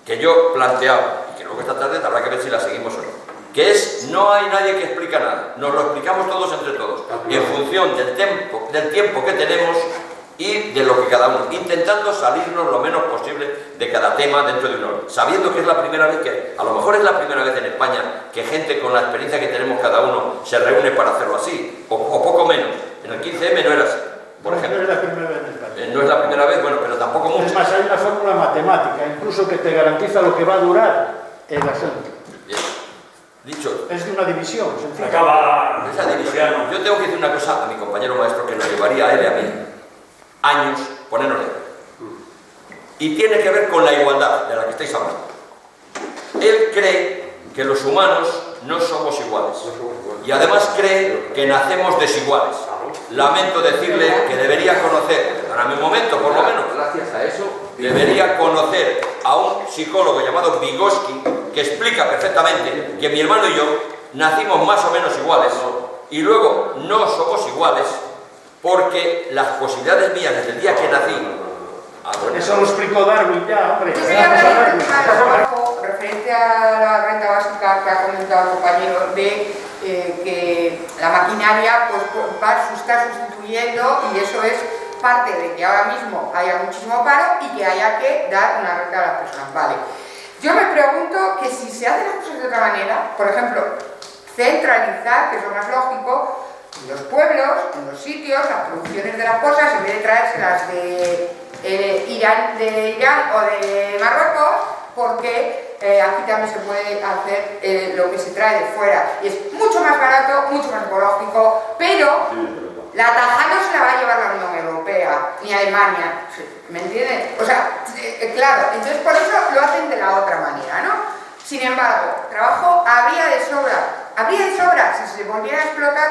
que yo planteaba, y que luego esta tarde habrá que ver si la seguimos o no, que es, no hay nadie que explica nada, nos lo explicamos todos entre todos, y en función del tiempo que tenemos y de lo que cada uno, intentando salirnos lo menos posible de cada tema dentro de un orden, sabiendo que es la primera vez que, a lo mejor es la primera vez en España, que gente con la experiencia que tenemos cada uno se reúne para hacerlo así, o poco menos. En el 15M no era así, por ejemplo. No es la primera vez en España. No es la primera vez, bueno, pero tampoco mucho. Es más, hay una fórmula matemática, incluso que te garantiza lo que va a durar el asunto. Bien. Dicho. Es de una división, sencilla. Acaba. Esa división. Yo tengo que decir una cosa a mi compañero maestro que nos llevaría a él y a mí años ponernos de acuerdo. Y tiene que ver con la igualdad de la que estáis hablando. Él cree que los humanos no somos iguales. Y además cree que nacemos desiguales. Lamento decirle que debería conocer, perdóname un momento por lo menos, Gracias a eso, debería conocer a un psicólogo llamado Vygotsky que explica perfectamente que mi hermano y yo nacimos más o menos iguales y luego no somos iguales porque las posibilidades mías desde el día que nací... Eso lo explicó Darwin ya, hombre. Yo quería ver el tema del trabajo referente a la renta básica que ha comentado el compañero de que la maquinaria pues, está sustituyendo y eso es parte de que ahora mismo haya muchísimo paro y que haya que dar una renta a las personas. Vale. Yo me pregunto que si se hacen las cosas de otra manera, por ejemplo, centralizar, que es lo más lógico, en los pueblos, en los sitios, las producciones de las cosas, en vez de traérselas de Irán o de Marruecos, porque aquí también se puede hacer lo que se trae de fuera y es mucho más barato, mucho más ecológico, pero la taja no se la va a llevar la Unión Europea ni Alemania, ¿me entienden? O sea, claro, entonces por eso lo hacen de la otra manera, ¿no? Sin embargo, trabajo habría de sobra si se volviera a explotar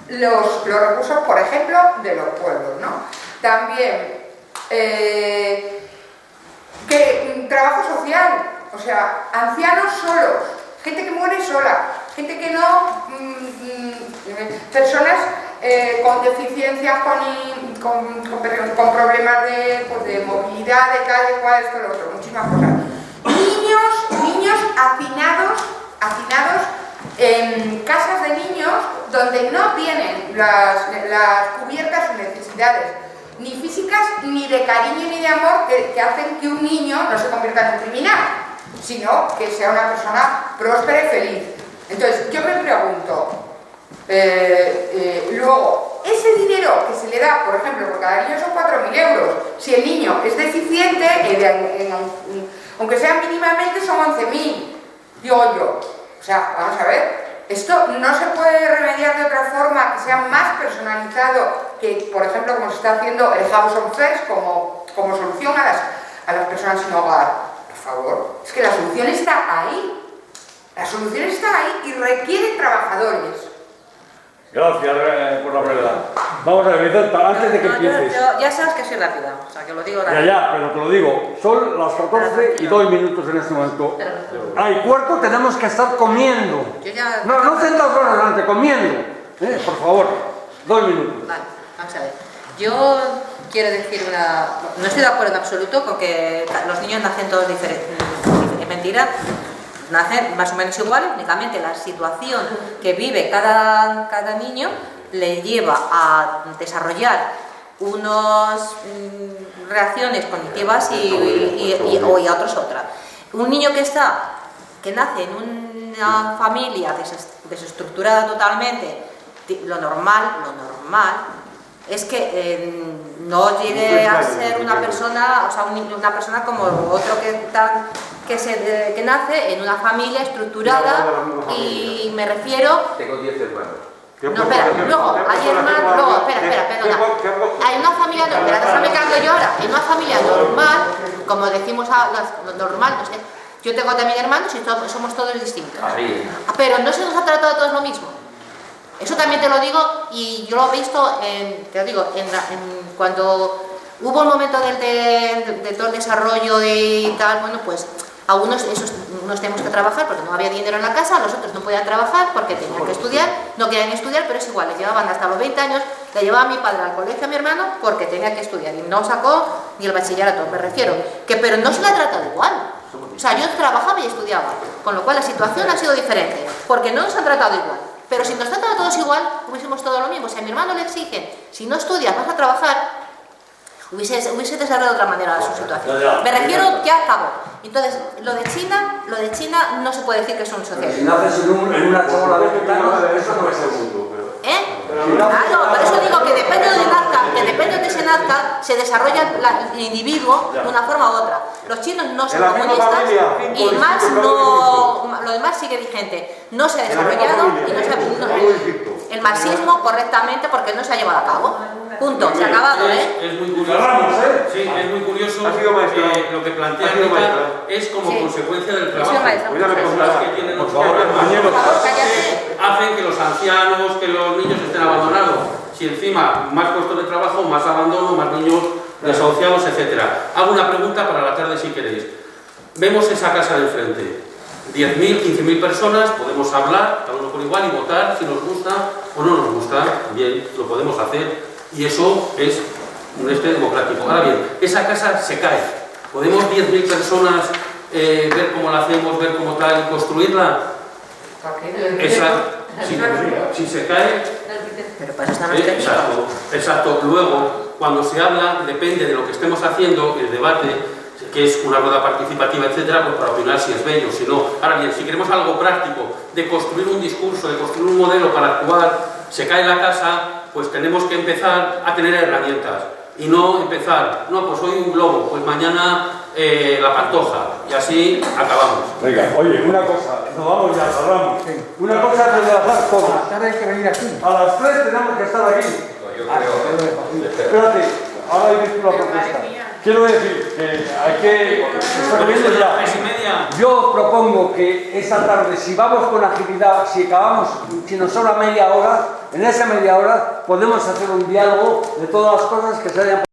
los recursos, por ejemplo, de los pueblos, ¿no? También que trabajo social, o sea, ancianos solos, gente que muere sola, gente que no, personas con deficiencias, con problemas de movilidad, de tal, de cual, esto, lo otro, muchísimas cosas. Niños hacinados en casas de niños donde no tienen las cubiertas sus necesidades, ni físicas, ni de cariño, ni de amor, que hacen que un niño no se convierta en un criminal, sino que sea una persona próspera y feliz. Entonces, yo me pregunto, luego, ese dinero que se le da, por ejemplo, por cada niño son 4.000 euros, si el niño es deficiente, aunque sea mínimamente son 11.000, digo yo. O sea, vamos a ver, esto no se puede remediar de otra forma que sea más personalizado que, por ejemplo, como se está haciendo el House on First como solución a las personas sin hogar. Por favor, es que la solución está ahí. La solución está ahí y requiere trabajadores. Gracias por la brevedad. Vamos a ver, Vicenta, antes de que empieces. Ya sabes que soy rápida, o sea, que lo digo rápido. Ya, pero te lo digo, son las 14 y 2 minutos en este momento. Ay, cuarto, tenemos que estar comiendo. No sentados por delante, comiendo. Por favor, 2 minutos. Vale, vamos a ver. Yo quiero decir no estoy de acuerdo en absoluto con que los niños nacen todos diferentes. Es mentira. Nacen más o menos iguales, únicamente la situación que vive cada niño le lleva a desarrollar unas reacciones cognitivas y a otros otras. Un niño que nace en una familia desestructurada totalmente, lo normal es que no llegue a ser una persona, o sea, una persona como otro que nace en una familia estructurada, y me refiero... Tengo 10 hermanos. No, espera, luego, hay hermanos, espera, hay una familia, déjame que hablo yo ahora, en una familia normal, como decimos normal, no sé, yo tengo también hermanos y somos todos distintos, pero no se nos ha tratado a todos lo mismo. Eso también te lo digo, y yo lo he visto, cuando hubo un momento de todo el desarrollo y tal, bueno, pues algunos unos tenemos que trabajar porque no había dinero en la casa, los otros no podían trabajar porque tenían que estudiar, no querían estudiar, pero es igual, les llevaban hasta los 20 años, le llevaba a mi padre al colegio a mi hermano porque tenía que estudiar y no sacó ni el bachillerato, me refiero, pero no se le ha tratado igual. O sea, yo trabajaba y estudiaba, con lo cual la situación ha sido diferente, porque no nos han tratado igual. Pero si nos tratan a todos igual, hubiésemos todo lo mismo. Si a mi hermano le exigen, si no estudias, vas a trabajar, hubiese desarrollado de otra manera su situación. Me refiero, ya acabo. Entonces, lo de China no se puede decir que es un socialismo. Si naces en una chabola de gitanos, eso no es el mundo. Claro, por eso digo que depende de donde se nazca, se desarrolla el individuo de una forma u otra. Los chinos no son comunistas y más lo demás sigue vigente. No se ha desarrollado y el marxismo correctamente porque no se ha llevado a cabo. Punto, se ha acabado, Es muy curioso. Sí, es muy curioso lo que plantea Rita es como consecuencia del trabajo. Que tienen los hacen que los ancianos, que los niños estén abandonados. Si encima más puestos de trabajo, más abandono, más niños desahuciados, etc. Hago una pregunta para la tarde si queréis. Vemos esa casa de enfrente. 10.000, 15.000 personas, podemos hablar, cada uno por igual, y votar si nos gusta o no nos gusta. Bien, lo podemos hacer. Y eso es un democrático. Ahora bien, esa casa se cae. ¿Podemos 10.000 personas ver cómo la hacemos, ver cómo tal y construirla? Si se cae... Pero para eso están los Exacto. Luego, cuando se habla, depende de lo que estemos haciendo, el debate, que es una rueda participativa, etcétera, pues para opinar si es bello, si no. Ahora bien, si queremos algo práctico, de construir un discurso, de construir un modelo para actuar, se cae la casa, pues tenemos que empezar a tener herramientas. Y no empezar, no, pues hoy un globo, pues mañana la pantoja, y así acabamos. Venga, oye, una cosa, nos vamos ya, hablamos. Una cosa es enlazar todo. Hay que venir aquí. A las 3 tenemos que estar aquí. Espérate, ahora he visto la propuesta. Quiero decir que hay que estar viendo ya. Yo propongo que esta tarde, si vamos con agilidad, si nos sobra media hora, en esa media hora podemos hacer un diálogo de todas las cosas que se hayan